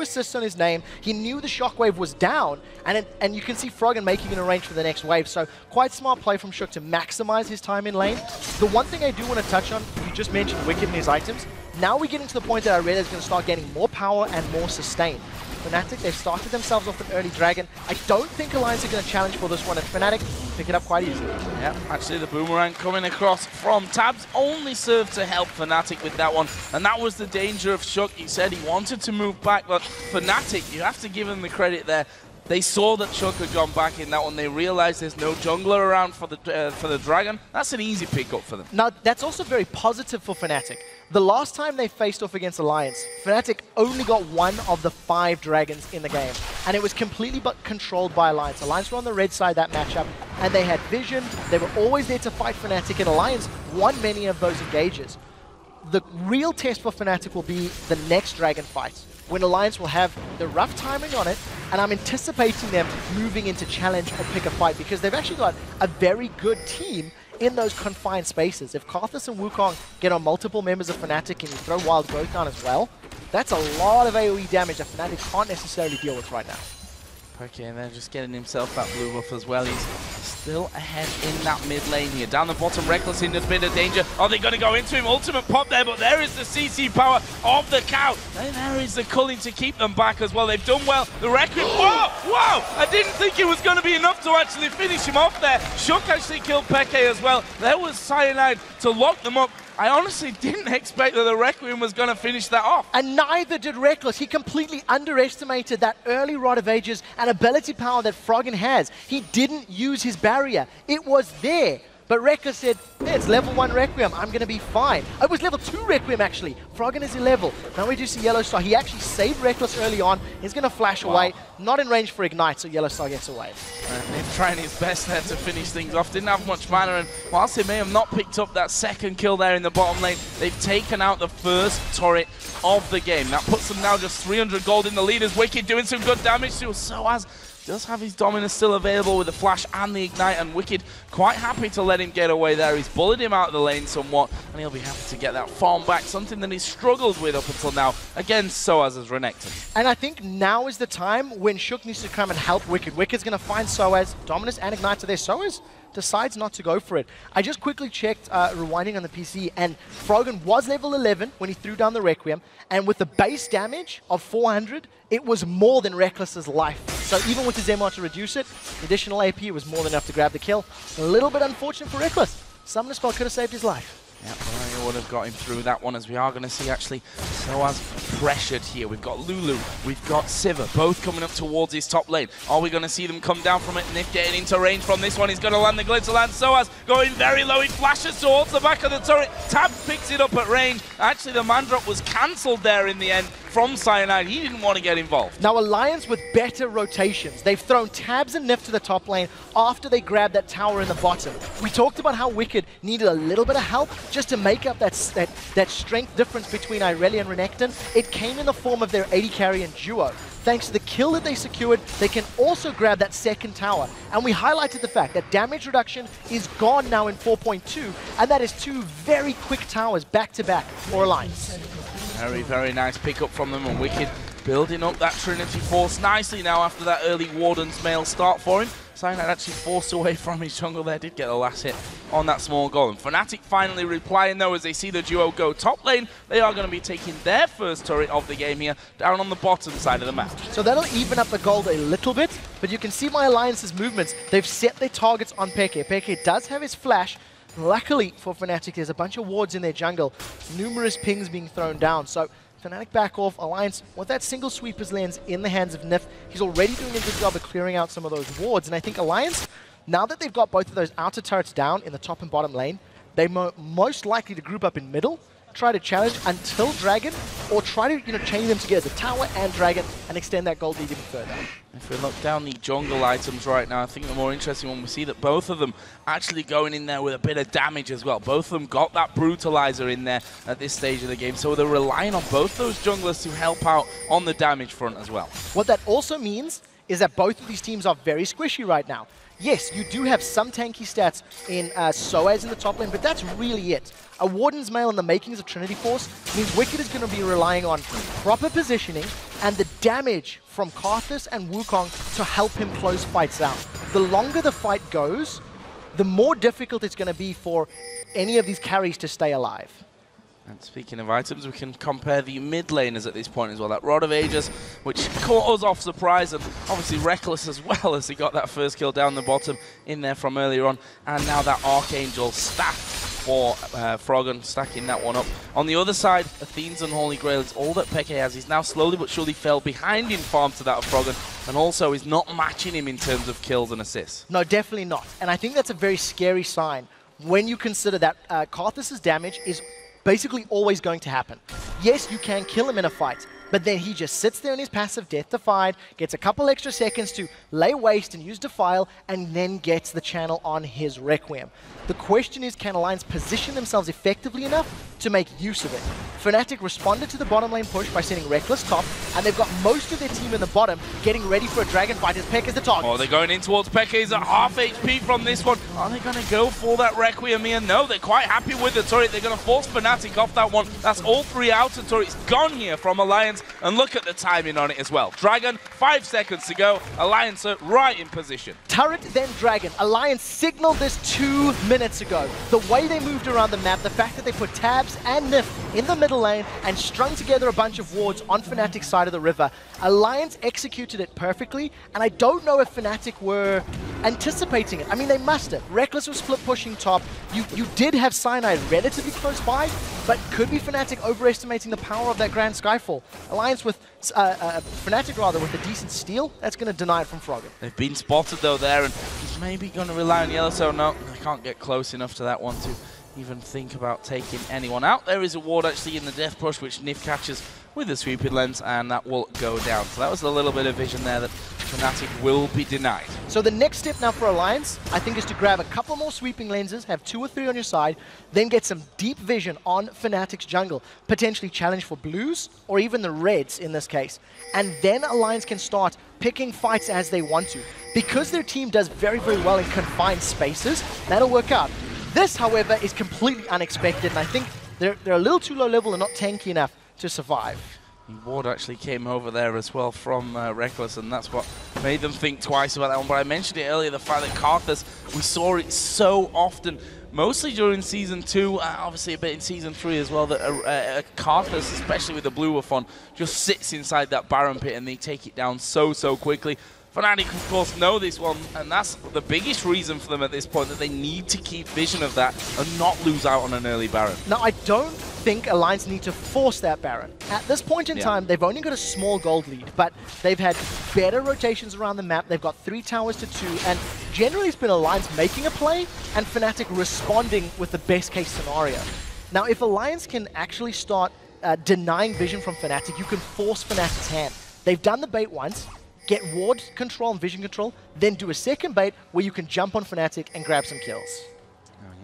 assists on his name. He knew the shockwave was down, and you can see Froggen making an arrange for the next wave. So quite smart play from Shook to maximize his time in lane. The one thing I do want to touch on, you just mentioned Wicked and his items. Now we're getting to the point that Irelia is going to start getting more power and more sustain. Fnatic, they've started themselves off an early dragon. I don't think Alliance are going to challenge for this one, and Fnatic pick it up quite easily. Yeah, actually the boomerang coming across from Tabs only served to help Fnatic with that one, and that was the danger of Shook. He said he wanted to move back, but Fnatic, you have to give him the credit there. They saw that Shook had gone back in that one. They realized there's no jungler around for the dragon. That's an easy pickup for them. Now, that's also very positive for Fnatic. The last time they faced off against Alliance, Fnatic only got 1 of the 5 dragons in the game, and it was completely controlled by Alliance. Alliance were on the red side that matchup, and they had vision. They were always there to fight Fnatic, and Alliance won many of those engages. The real test for Fnatic will be the next dragon fight, when Alliance will have the rough timing on it, and I'm anticipating them moving into challenge or pick a fight, because they've actually got a very good team in those confined spaces. If Karthus and Wukong get on multiple members of Fnatic and you throw Wild Growth down as well, that's a lot of AoE damage that Fnatic can't necessarily deal with right now. Okay, and then just getting himself that blue buff as well. He's still ahead in that mid lane here. Down the bottom, Reckless in a bit of danger. Are they going to go into him? Ultimate pop there, but there is the CC power of the cow. And there is the culling to keep them back as well. They've done well. The Requiem, whoa, whoa! I didn't think it was going to be enough to actually finish him off there. Shook actually killed Pekka as well. There was Cyanide to lock them up. I honestly didn't expect that the Requiem was going to finish that off. And neither did Reckless. He completely underestimated that early Rod of Ages and ability power that Froggen has. He didn't use his barrier. It was there. But Rekka said, hey, it's level 1 Requiem, I'm going to be fine. It was level 2 Requiem, actually. Froggen is in level. Now we do see Yellow Star. He actually saved Reckless early on. He's going to flash away. Not in range for Ignite, so Yellow Star gets away. He's trying his best there to finish things off. Didn't have much mana, and whilst he may have not picked up that second kill there in the bottom lane, they've taken out the first turret of the game. That puts them now just 300 gold in the lead as Wicked doing some good damage to Soaz. Does have his Dominus still available with the Flash and the Ignite, and Wicked quite happy to let him get away there. He's bullied him out of the lane somewhat, and he'll be happy to get that farm back, something that he's struggled with up until now against Soaz as Renekton. And I think now is the time when Shook needs to come and help Wicked. Wicked's going to find Soaz, Dominus and Ignite to their Soaz. Decides not to go for it. I just quickly checked rewinding on the PC, and Froggen was level 11 when he threw down the Requiem, and with the base damage of 400, it was more than Reckless's life. So even with his MR to reduce it, the additional AP was more than enough to grab the kill. A little bit unfortunate for Reckless. Summoner spell could have saved his life. Yeah, Mario would have got him through that one, as we are going to see actually Soaz pressured here. We've got Lulu, we've got Sivir, both coming up towards his top lane. Are we going to see them come down from it? Nif getting into range from this one. He's going to land the Glitzer land. Soaz going very low. He flashes towards the back of the turret. Tab picks it up at range. Actually, the man drop was cancelled there in the end from Cyanide. He didn't want to get involved. Now, Alliance with better rotations. They've thrown Tabs and Nif to the top lane after they grabbed that tower in the bottom. We talked about how Wicked needed a little bit of help just to make up that strength difference between Irelia and Renekton. It came in the form of their AD carry and duo. Thanks to the kill that they secured, they can also grab that second tower. And we highlighted the fact that damage reduction is gone now in 4.2, and that is 2 very quick towers back-to-back for Alliance. Very, very nice pickup from them, and Wicked building up that Trinity Force nicely now after that early Warden's Mail start for him. Cyanide actually forced away from his jungle there, did get the last hit on that small golem. Fnatic finally replying though as they see the duo go top lane. They are going to be taking their first turret of the game here, down on the bottom side of the map. So that'll even up the gold a little bit, but you can see my Alliance's movements. They've set their targets on Peke. Peke does have his flash. Luckily for Fnatic, there's a bunch of wards in their jungle. Numerous pings being thrown down. So Fnatic back off. Alliance, with that single sweeper's lens in the hands of Nif, he's already doing a good job of clearing out some of those wards. And I think Alliance, now that they've got both of those outer turrets down in the top and bottom lane, they're most likely to group up in middle, try to challenge until Dragon, or try to chain them together, Tower and Dragon, and extend that gold lead even further. If we look down the jungle items right now, I think the more interesting one we see that both of them actually going in there with a bit of damage as well. Both of them got that brutalizer in there at this stage of the game, so they're relying on both those junglers to help out on the damage front as well. What that also means is that both of these teams are very squishy right now. Yes, you do have some tanky stats in Soaz in the top lane, but that's really it. A Warden's Mail and the makings of Trinity Force means Wicked is going to be relying on proper positioning and the damage from Karthus and Wukong to help him close fights out. The longer the fight goes, the more difficult it's going to be for any of these carries to stay alive. And speaking of items, we can compare the mid laners at this point as well. That Rod of Ages, which caught us off surprise, and obviously Reckless as well, as he got that first kill down the bottom in there from earlier on. And now that Archangel stack for Froggen, stacking that one up. On the other side, Athene's Unholy Grail is all that Peke has. He's now slowly but surely fell behind in farm to that of Froggen, and also is not matching him in terms of kills and assists. No, definitely not. And I think that's a very scary sign when you consider that Karthus' damage is basically always going to happen. Yes, you can kill him in a fight, but then he just sits there in his passive Death Defied, gets a couple extra seconds to lay waste and use Defile, and then gets the channel on his Requiem. The question is, can Alliance position themselves effectively enough to make use of it? Fnatic responded to the bottom lane push by sending Reckless top, and they've got most of their team in the bottom getting ready for a dragon fight as Peke is the target. Oh, they're going in towards Peke. He's at half HP from this one. Are they going to go for that Requiem here? No, they're quite happy with the turret. They're going to force Fnatic off that one. That's all 3 outer turrets gone here from Alliance, and look at the timing on it as well. Dragon, 5 seconds to go. Alliance are right in position. Turret, then Dragon. Alliance signaled this 2 minutes ago. The way they moved around the map, the fact that they put Tabs and Nif in the middle lane and strung together a bunch of wards on Fnatic's side of the river. Alliance executed it perfectly, and I don't know if Fnatic were anticipating it. I mean, they must have. Reckless was split pushing top. You did have Cyanide relatively close by, but could be Fnatic overestimating the power of that Grand Skyfall. Alliance with, Fnatic rather, with a decent steal, that's going to deny it from Froggen. They've been spotted though there, and he's maybe going to rely on Yellow, so no, they can't get close enough to that one to even think about taking anyone out. There is a ward actually in the Death Push, which Nif catches with a sweeping lens, and that will go down. So that was a little bit of vision there that Fnatic will be denied. So the next step now for Alliance, I think, is to grab a couple more sweeping lenses, have 2 or 3 on your side, then get some deep vision on Fnatic's jungle, potentially challenge for blues, or even the reds in this case. And then Alliance can start picking fights as they want to. Because their team does very, very well in confined spaces, that'll work out. This, however, is completely unexpected, and I think they're a little too low level and not tanky enough to survive. The ward actually came over there as well from Reckless, and that's what made them think twice about that one. But I mentioned it earlier, the fact that Karthus, we saw it so often, mostly during Season 2, obviously a bit in Season 3 as well, that Karthus, especially with the blue buff on, just sits inside that Baron pit and they take it down so quickly. Fnatic, of course, know this one, and that's the biggest reason for them at this point, that they need to keep vision of that and not lose out on an early Baron. Now, I don't think Alliance need to force that Baron. At this point in time, they've only got a small gold lead, but they've had better rotations around the map. They've got 3 towers to 2, and generally it's been Alliance making a play and Fnatic responding with the best case scenario. Now, if Alliance can actually start denying vision from Fnatic, you can force Fnatic's hand. They've done the bait once, get ward control and vision control, then do a second bait where you can jump on Fnatic and grab some kills.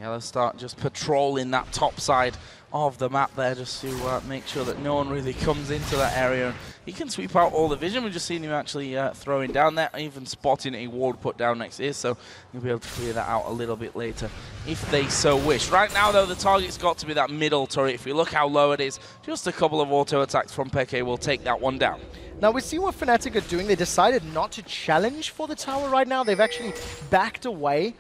Yellow start just patrolling that top side of the map there, just to make sure that no one really comes into that area. And he can sweep out all the vision. We've just seen him actually throwing down there, even spotting a ward put down next to his, so he'll be able to clear that out a little bit later if they so wish. Right now, though, the target's got to be that middle turret. If you look how low it is, just a couple of auto attacks from Peke will take that one down. Now, we see what Fnatic are doing. They decided not to challenge for the tower right now. They've actually backed away,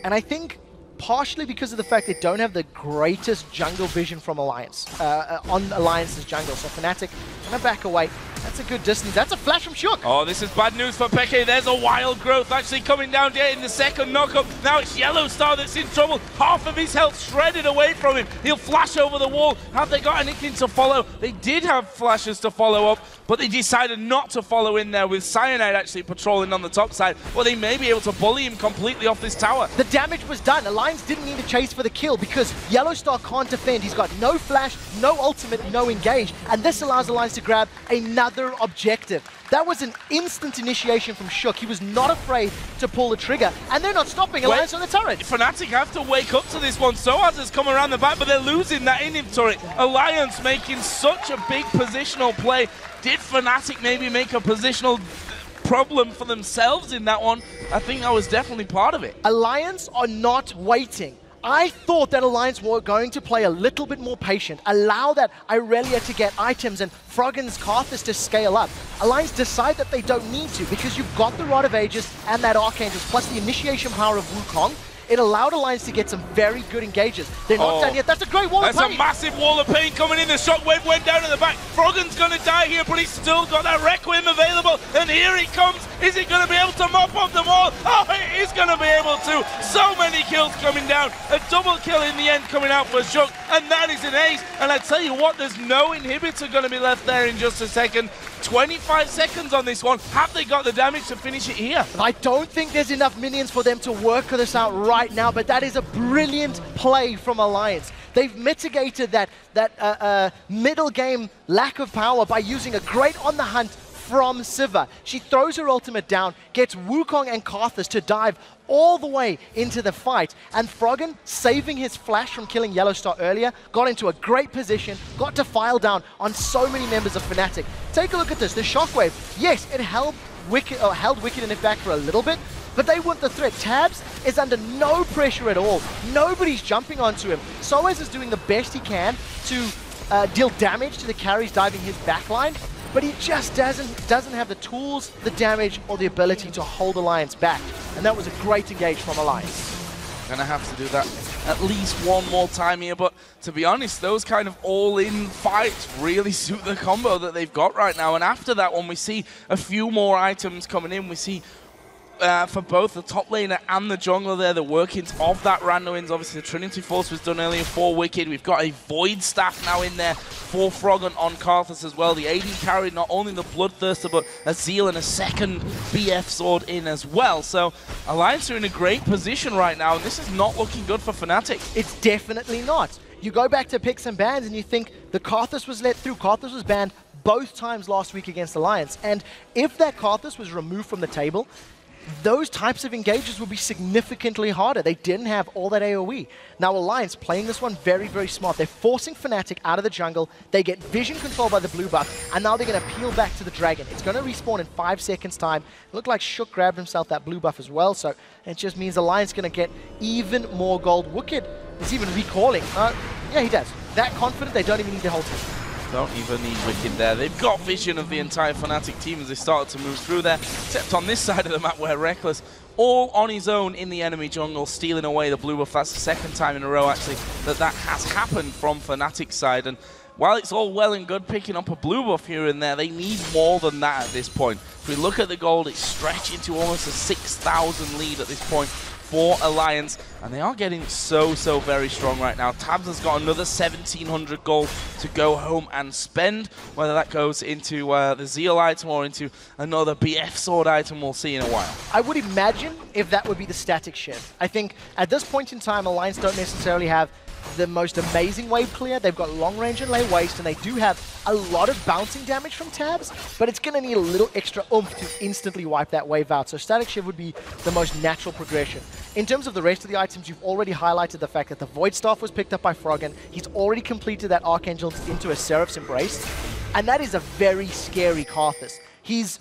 and I think partially because of the fact they don't have the greatest jungle vision from Alliance, on Alliance's jungle. So Fnatic gonna back away. That's a good distance. That's a flash from Shook. Oh, this is bad news for Peke. There's a wild growth actually coming down here in the second knockup. Now it's Yellow Star that's in trouble. Half of his health shredded away from him. He'll flash over the wall. Have they got anything to follow? They did have flashes to follow up, but they decided not to follow in there with Cyanide actually patrolling on the top side. Well, they may be able to bully him completely off this tower. The damage was done. Alliance didn't need to chase for the kill because Yellow Star can't defend. He's got no flash, no ultimate, no engage, and this allows Alliance to grab another objective. That was an instant initiation from Shook. He was not afraid to pull the trigger, and they're not stopping Alliance on the turret. Fnatic have to wake up to this one. Soaz has come around the back, but they're losing that in-him turret. Alliance making such a big positional play. Did Fnatic maybe make a positional problem for themselves in that one? I think that was definitely part of it. Alliance are not waiting. I thought that Alliance were going to play a little bit more patient, allow that Irelia to get items and Froggen's Karthus to scale up. Alliance decide that they don't need to because you've got the Rod of Ages and that Archangel, plus the initiation power of Wukong. It allowed Alliance to get some very good engages. They're not done yet. That's a great wall of pain. That's a massive wall of pain coming in. The shockwave went down in the back. Froggen's going to die here, but he's still got that Requiem available. And here he comes. Is he going to be able to mop up them all? Oh, he is going to be able to. So many kills coming down. A double kill in the end coming out for Shook. And that is an ace. And I tell you what, there's no inhibitor going to be left there in just a second. 25 seconds on this one. Have they got the damage to finish it here? I don't think there's enough minions for them to work this out right now, but that is a brilliant play from Alliance. They've mitigated that middle game lack of power by using a great on the hunt from Sivir. She throws her ultimate down, gets Wukong and Karthus to dive all the way into the fight, and Froggen, saving his flash from killing Yellow Star earlier, got into a great position, got to file down on so many members of Fnatic. Take a look at this, the shockwave. Yes, it held Wicked in it back for a little bit, but they weren't the threat. Tabs is under no pressure at all. Nobody's jumping onto him. Soaz is doing the best he can to deal damage to the carries diving his backline, but he just doesn't have the tools, the damage, or the ability to hold Alliance back. And that was a great engage from Alliance. Gonna have to do that at least one more time here, but to be honest, those kind of all-in fights really suit the combo that they've got right now. And after that one, we see a few more items coming in. We see for both the top laner and the jungler there, the workings of that Randuin's. Obviously, the Trinity Force was done earlier for Wicked. We've got a Void Staff now in there for Froggen on Karthus as well. The AD carried not only the Bloodthirster, but a Zeal and a second BF sword in as well. So, Alliance are in a great position right now, and this is not looking good for Fnatic. It's definitely not. You go back to picks and bans, and you think the Karthus was let through. Karthus was banned both times last week against Alliance, and if that Karthus was removed from the table, those types of engages would be significantly harder. They didn't have all that AoE. Now Alliance playing this one very, very smart. They're forcing Fnatic out of the jungle. They get vision control by the blue buff, and now they're going to peel back to the dragon. It's going to respawn in 5 seconds time. It looked like Shook grabbed himself that blue buff as well, so it just means Alliance going to get even more gold. Wicked is even recalling. Yeah, he does. That confident, they don't even need the whole team. Don't even need Wicked there. They've got vision of the entire Fnatic team as they started to move through there, except on this side of the map where Reckless, all on his own in the enemy jungle, stealing away the blue buff. That's the second time in a row, actually, that has happened from Fnatic's side. And while it's all well and good picking up a blue buff here and there, they need more than that at this point. If we look at the gold, it's stretching to almost a 6,000 lead at this point for Alliance, and they are getting so very strong right now. Tabs has got another 1,700 gold to go home and spend. Whether that goes into the Zeal item or into another BF sword item, we'll see in a while. I would imagine if that would be the static shift. I think at this point in time, Alliance don't necessarily have the most amazing wave clear. They've got long range and lay waste, and they do have a lot of bouncing damage from Tabs, but it's going to need a little extra oomph to instantly wipe that wave out. So Static Shiv would be the most natural progression. In terms of the rest of the items, you've already highlighted the fact that the Void Staff was picked up by Froggen. He's already completed that Archangel into a Seraph's Embrace, and that is a very scary Karthus. He's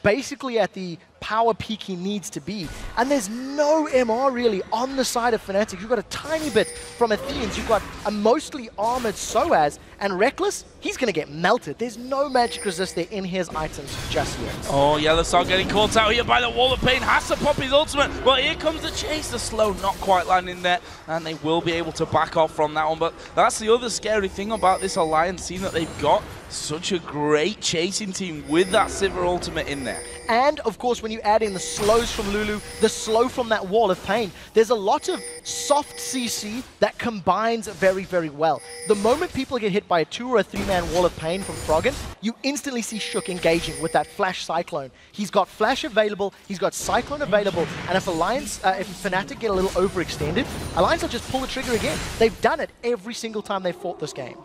basically at the power peak he needs to be, and there's no MR really on the side of Fnatic. You've got a tiny bit from Athenians, you've got a mostly armored Soaz, and Reckless, he's going to get melted. There's no magic resist there in his items just yet. Oh, Yellowstar getting caught out here by the Wall of Pain, has to pop his ultimate. Well, here comes the chase, the slow not quite landing there, and they will be able to back off from that one. But that's the other scary thing about this Alliance, seeing that they've got such a great chasing team with that Sivir ultimate in there. And, of course, when you add in the slows from Lulu, the slow from that Wall of Pain, there's a lot of soft CC that combines very, very well. The moment people get hit by a 2 or a 3-man Wall of Pain from Froggen, you instantly see Shook engaging with that Flash Cyclone. He's got Flash available, he's got Cyclone available, and if Fnatic get a little overextended, Alliance will just pull the trigger again. They've done it every single time they've fought this game.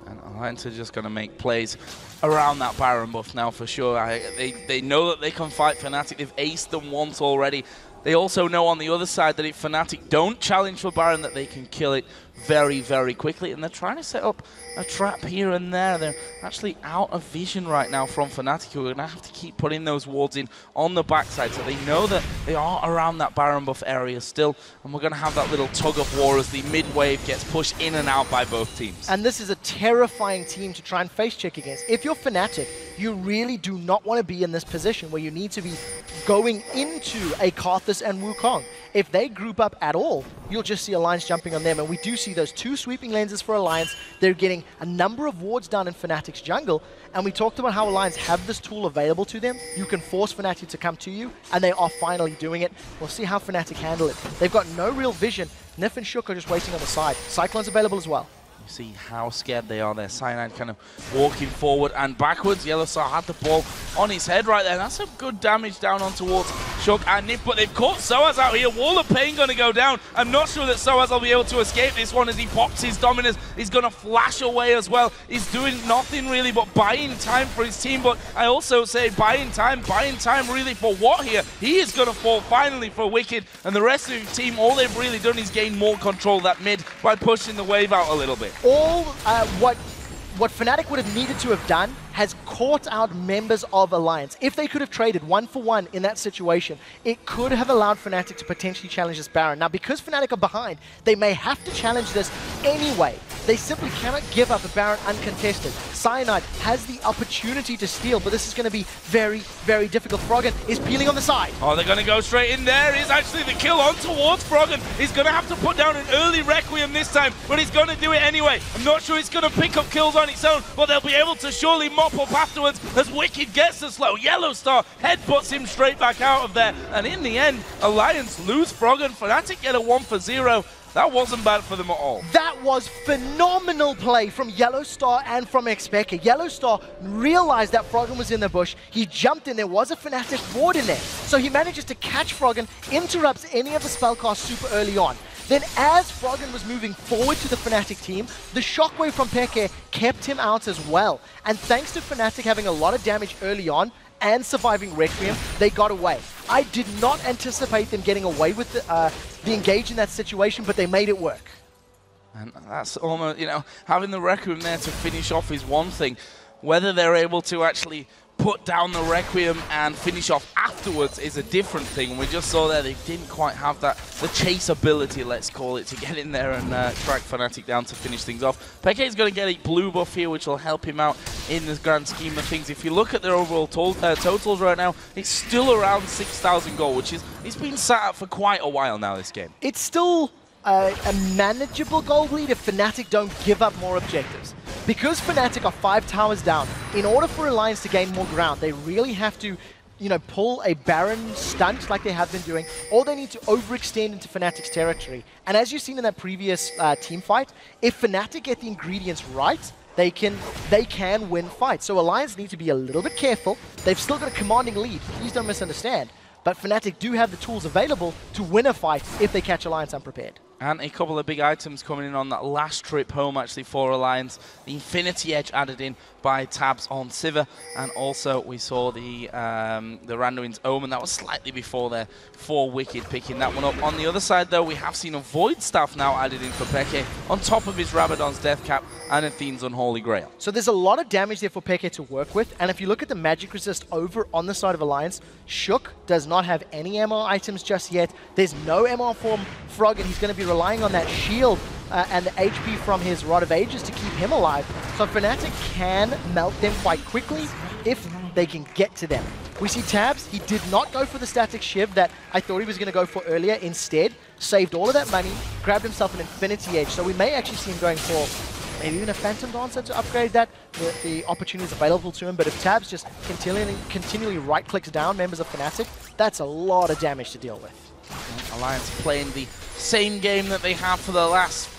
And Alliance are just going to make plays around that Baron buff now for sure. They know that they can fight Fnatic. They've aced them once already. They also know on the other side that if Fnatic don't challenge for Baron, that they can kill it very, very quickly. And they're trying to set up a trap here and there. They're actually out of vision right now from Fnatic, who are going to have to keep putting those wards in on the backside. So they know that they are around that Baron buff area still. And we're going to have that little tug of war as the mid wave gets pushed in and out by both teams. And this is a terrifying team to try and face check against. If you're Fnatic, you really do not want to be in this position where you need to be going into a Karthus and Wukong. If they group up at all, you'll just see Alliance jumping on them, and we do see those 2 sweeping lenses for Alliance. They're getting a number of wards down in Fnatic's jungle, and we talked about how Alliance have this tool available to them. You can force Fnatic to come to you, and they are finally doing it. We'll see how Fnatic handle it. They've got no real vision. Nif and Shook are just waiting on the side. Cyclone's available as well. You see how scared they are there. Cyanide kind of walking forward and backwards. Yellowstar had the ball on his head right there. That's some good damage down on towards Shook and Nip, but they've caught Soaz out here. Wall of Pain going to go down. I'm not sure that Soaz will be able to escape this one as he pops his dominance. He's going to flash away as well. He's doing nothing really but buying time for his team, but I also say buying time really for what here? He is going to fall finally for Wicked, and the rest of the team, all they've really done is gain more control of that mid by pushing the wave out a little bit. All what Fnatic would have needed to have done has caught out members of Alliance. If they could have traded 1-for-1 in that situation, it could have allowed Fnatic to potentially challenge this Baron. Now, because Fnatic are behind, they may have to challenge this anyway. They simply cannot give up a Baron uncontested. Cyanide has the opportunity to steal, but this is going to be very, very difficult. Froggen is peeling on the side. Oh, they're going to go straight in there. Is actually the kill on towards Froggen. He's going to have to put down an early Requiem this time, but he's going to do it anyway. I'm not sure he's going to pick up kills on its own, but they'll be able to surely mop up afterwards as Wicked gets the slow. Yellow Star headbutts him straight back out of there, and in the end, Alliance lose Froggen. Fnatic get a 1-for-0. That wasn't bad for them at all. That was phenomenal play from Yellow Star and from Xpeke. Yellow Star realized that Froggen was in the bush. He jumped in. There was a Fnatic ward in there. So he manages to catch Froggen, interrupts any of the spellcasts super early on. Then as Froggen was moving forward to the Fnatic team, the shockwave from Peke kept him out as well. And thanks to Fnatic having a lot of damage early on, and surviving Requiem, they got away. I did not anticipate them getting away with the engage in that situation, but they made it work. And that's almost, you know, having the Requiem there to finish off is one thing. Whether they're able to actually put down the Requiem and finish off afterwards is a different thing. We just saw there they didn't quite have that, the chase ability, let's call it, to get in there and track Fnatic down to finish things off. Peke is going to get a blue buff here, which will help him out in the grand scheme of things. If you look at their overall totals right now, it's still around 6,000 gold, which is, it's been sat at for quite a while now, this game. It's still a manageable gold lead if Fnatic don't give up more objectives. Because Fnatic are 5 towers down, in order for Alliance to gain more ground, they really have to, you know, pull a Baron stunt like they have been doing, or they need to overextend into Fnatic's territory. And as you've seen in that previous team fight, if Fnatic get the ingredients right, they can win fights. So Alliance need to be a little bit careful. They've still got a commanding lead, please don't misunderstand. But Fnatic do have the tools available to win a fight if they catch Alliance unprepared. And a couple of big items coming in on that last trip home, actually, for Alliance. The Infinity Edge added in by Tabs on Sivir, and also we saw the Randuin's Omen. That was slightly before there for Wicked, picking that one up. On the other side, though, we have seen a Void Staff now added in for Peke, on top of his Rabadon's Death Cap and Athene's Unholy Grail. So there's a lot of damage there for Peke to work with, and if you look at the magic resist over on the side of Alliance, Shook does not have any MR items just yet. There's no MR from Froggen. He's going to be relying on that shield and the HP from his Rod of Ages to keep him alive. So Fnatic can melt them quite quickly if they can get to them. We see Tabs, he did not go for the static shiv that I thought he was going to go for earlier. Instead, saved all of that money, grabbed himself an Infinity Edge. So we may actually see him going for maybe even a Phantom Dancer to upgrade that. The opportunity is available to him, but if Tabs just continually right-clicks down members of Fnatic, that's a lot of damage to deal with. Alliance playing the same game that they have for the last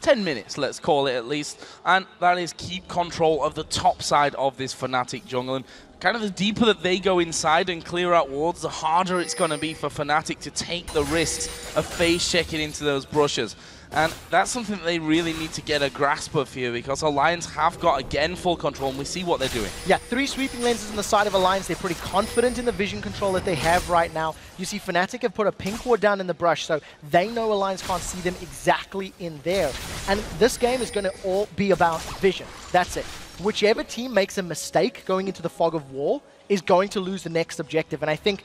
10 minutes, let's call it at least, and that is keep control of the top side of this Fnatic jungle. And kind of the deeper that they go inside and clear out wards, the harder it's going to be for Fnatic to take the risks of phase checking into those brushes. And that's something that they really need to get a grasp of here, because Alliance have got, again, full control, and we see what they're doing. Yeah, 3 sweeping lenses on the side of Alliance. They're pretty confident in the vision control that they have right now. You see Fnatic have put a pink ward down in the brush, so they know Alliance can't see them exactly in there. And this game is going to all be about vision. That's it. Whichever team makes a mistake going into the fog of war is going to lose the next objective. And I think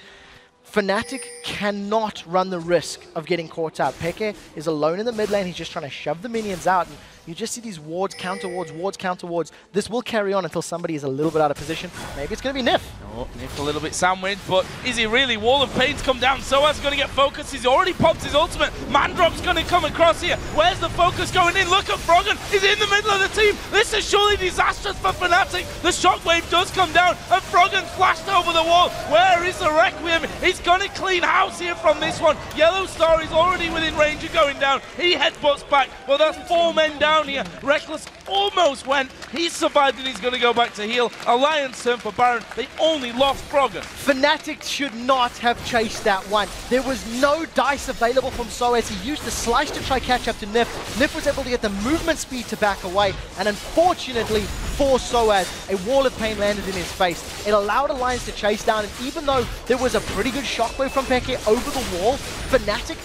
Fnatic cannot run the risk of getting caught out. Peke is alone in the mid lane. He's just trying to shove the minions out. And you just see these wards, counter wards, wards, counter wards. This will carry on until somebody is a little bit out of position. Maybe it's going to be Nif. Oh, Nif a little bit sandwiched, but is he really? Wall of Pain's come down. Soaz's going to get focused. He's already popped his ultimate. Mandrop's going to come across here. Where's the focus going in? Look at Froggen. He's in the middle of the team. This is surely disastrous for Fnatic. The shockwave does come down, and Froggen flashed over the wall. Where is the Requiem? He's going to clean house here from this one. Yellow Star is already within range of going down. He headbutts back. Well, there's 4 men down here. Reckless almost went. He's survived, and he's going to go back to heal. Alliance turn for Baron. They only lost Froggen. Fnatic should not have chased that one. There was no dice available from Soaz. He used the slice to try catch up to Nif. Nif was able to get the movement speed to back away, and unfortunately for Soaz, a wall of pain landed in his face. It allowed Alliance to chase down, and even though there was a pretty good shockwave from Peke over the wall, Fnatic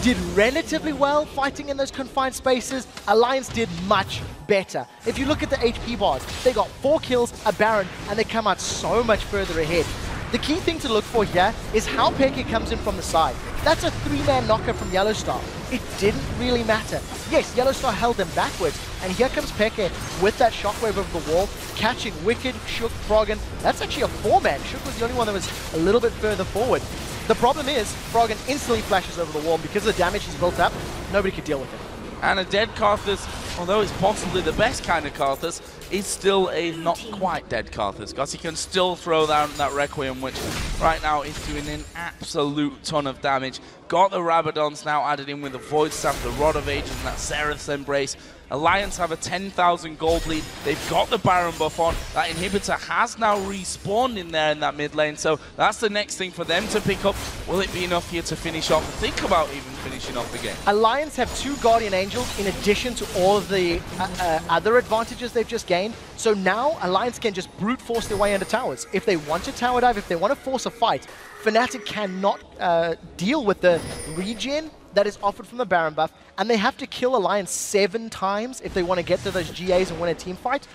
did relatively well fighting in those confined spaces. Alliance did much better. If you look at the HP bars, they got 4 kills, a Baron, and they come out so much further ahead. The key thing to look for here is how Peke comes in from the side. That's a 3-man knocker from Yellowstar. It didn't really matter. Yes, Yellowstar held them backwards, and here comes Peke with that shockwave over the wall, catching Wicked, Shook, Froggen. That's actually a 4-man. Shook was the only one that was a little bit further forward. The problem is, Froggen instantly flashes over the wall, and because of the damage he's built up, nobody could deal with it. And a dead Karthus, although it's possibly the best kind of Karthus, is still a not quite dead Karthus, because he can still throw down that Requiem, which right now is doing an absolute ton of damage. Got the Rabadons now added in with the Void Staff, the Rod of Ages, and that Seraph's Embrace. Alliance have a 10,000 gold lead. They've got the Baron buff on. That inhibitor has now respawned in there in that mid lane, so that's the next thing for them to pick up. Will it be enough here to finish off? Think about even finishing off the game. Alliance have 2 Guardian Angels in addition to all of the other advantages they've just gained. So now Alliance can just brute force their way into towers. If they want to tower dive, if they want to force a fight, Fnatic cannot deal with the regen that is offered from the Baron buff, and they have to kill Alliance 7 times if they want to get to those GAs and win a team fight.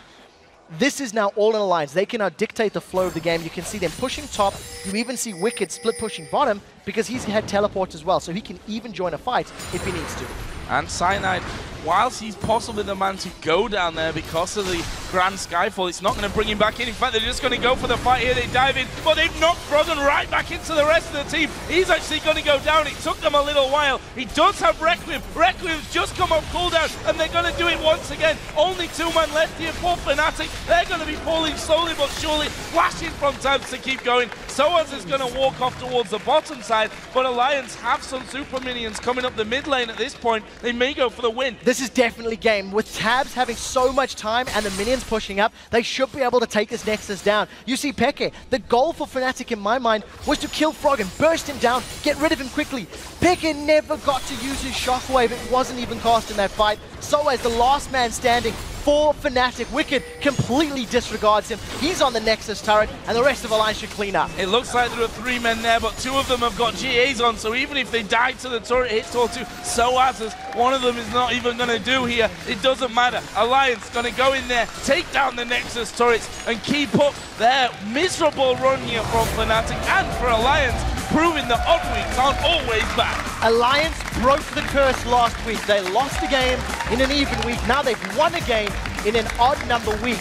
This is now all in Alliance. They can now dictate the flow of the game. You can see them pushing top. You even see Wicked split pushing bottom because he's had teleport as well, so he can even join a fight if he needs to. And Cyanide, whilst he's possibly the man to go down there because of the Grand Skyfall, it's not going to bring him back in. In fact, they're just going to go for the fight here. They dive in, but they've knocked Froggen right back into the rest of the team. He's actually going to go down. It took them a little while. He does have Requiem. Requiem's just come off cooldown, and they're going to do it once again. Only 2 men left here for Fnatic. They're going to be pulling slowly but surely, flashing from tabs to keep going. Soaz is going to walk off towards the bottom side, but Alliance have some super minions coming up the mid lane at this point. They may go for the win. This is definitely game. With tabs having so much time and the minions pushing up, they should be able to take this Nexus down. You see Peke, the goal for Fnatic in my mind was to kill Froggen, burst him down, get rid of him quickly. Peke never got to use his shockwave. It wasn't even cast in that fight. So as the last man standing for Fnatic, Wicked completely disregards him. He's on the Nexus turret, and the rest of Alliance should clean up. It looks like there are 3 men there, but 2 of them have got GAs on, so even if they die to the turret hits or 2, Soaz, one of them is not even going to do here. It doesn't matter. Alliance going to go in there, take down the Nexus turrets, and keep up their miserable run here from Fnatic and for Alliance, proving that odd weeks aren't always bad. Alliance broke the curse last week. They lost a game in an even week. Now they've won a game in an odd number week.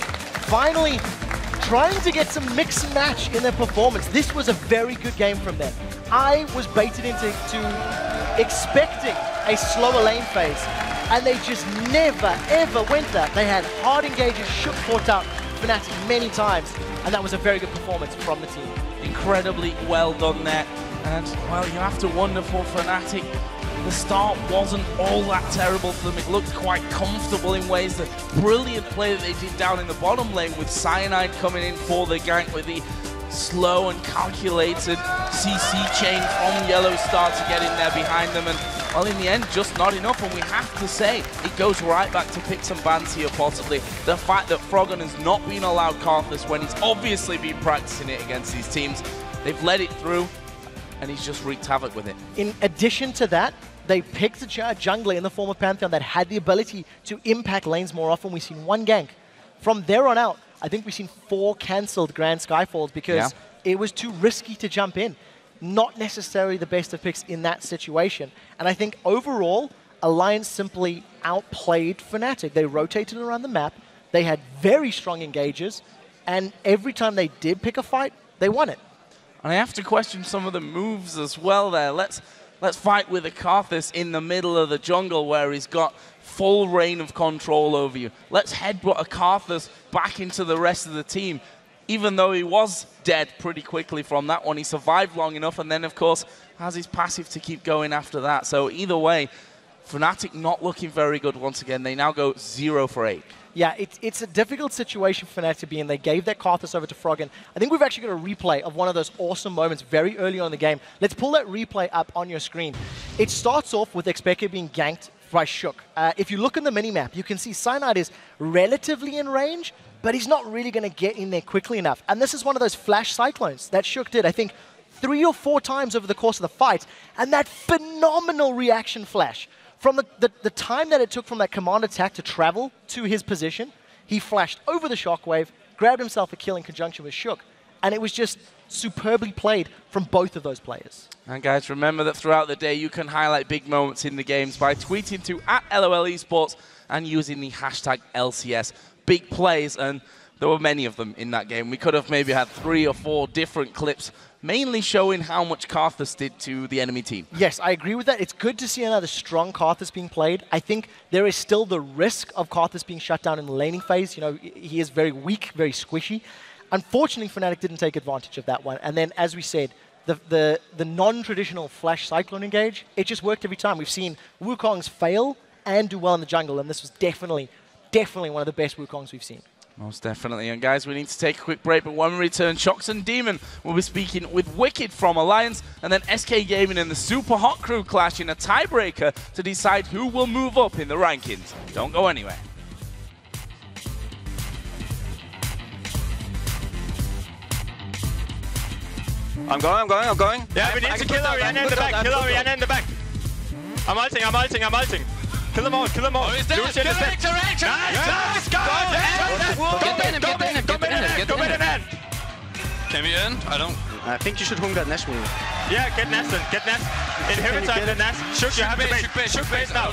Finally, trying to get some mix and match in their performance. This was a very good game from them. I was baited into expecting a slower lane phase, and they just never, ever went there. They had hard engages, Shook caught out Fnatic many times, and that was a very good performance from the team. Incredibly well done there. And, well, you have to wonder for Fnatic, the start wasn't all that terrible for them. It looked quite comfortable in ways. The brilliant play that they did down in the bottom lane with Cyanide coming in for the gank with the slow and calculated CC chain from Yellowstar to get in there behind them. And, well, in the end, just not enough. And we have to say, it goes right back to picks and bans here, possibly. The fact that Froggen has not been allowed Karthus when he's obviously been practicing it against these teams. They've let it through, and he's just wreaked havoc with it. In addition to that, they picked a jungler in the form of Pantheon that had the ability to impact lanes more often. We've seen 1 gank. From there on out, I think we've seen 4 cancelled Grand Skyfalls because it was too risky to jump in. Not necessarily the best of picks in that situation. And I think overall, Alliance simply outplayed Fnatic. They rotated around the map. They had very strong engages. And every time they did pick a fight, they won it. And I have to question some of the moves as well there. Let's fight with a Karthus in the middle of the jungle where he's got full reign of control over you. Let's headbutt a Karthus back into the rest of the team. Even though he was dead pretty quickly from that one, he survived long enough and then, of course, has his passive to keep going after that. So either way, Fnatic not looking very good once again. They now go 0 for 8. Yeah, it's a difficult situation for Fnatic to be in. They gave that Karthus over to Froggen. I think we've actually got a replay of one of those awesome moments very early on in the game. Let's pull that replay up on your screen. It starts off with Xpeke being ganked by Shook. If you look in the minimap, you can see Cyanide is relatively in range, but he's not really going to get in there quickly enough. And this is one of those flash cyclones that Shook did, I think, 3 or 4 times over the course of the fight. And that phenomenal reaction flash. From the time that it took from that command attack to travel to his position, he flashed over the shockwave, grabbed himself a kill in conjunction with Shook. And it was just superbly played from both of those players. And guys, remember that throughout the day, you can highlight big moments in the games by tweeting to @LOL Esports and using the hashtag LCS big plays. And there were many of them in that game. We could have maybe had 3 or 4 different clips, mainly showing how much Karthus did to the enemy team. Yes, I agree with that. It's good to see another strong Karthus being played. I think there is still the risk of Karthus being shut down in the laning phase. You know, he is very weak, very squishy. Unfortunately, Fnatic didn't take advantage of that one. And then, as we said, the non-traditional Flash Cyclone engage, it just worked every time. We've seen Wukongs fail and do well in the jungle, and this was definitely one of the best Wukongs we've seen. Most definitely. And guys, we need to take a quick break, but when we return, Shox and Demon will be speaking with Wicked from Alliance, and then SK Gaming and the Super Hot Crew clash in a tiebreaker to decide who will move up in the rankings. Don't go anywhere. I'm going. Yeah, we need to kill Orianna in the back. Kill Orianna in the back. I'm ulting. Kill them all. Oh, he's dead. Kill him, Nice. Go mid and end. Can we end? I think you should Hunga Nash me. Yeah, get Nest in. Get Nest. Inherit side the Nest. Shook, you have to bait. Shook bait now.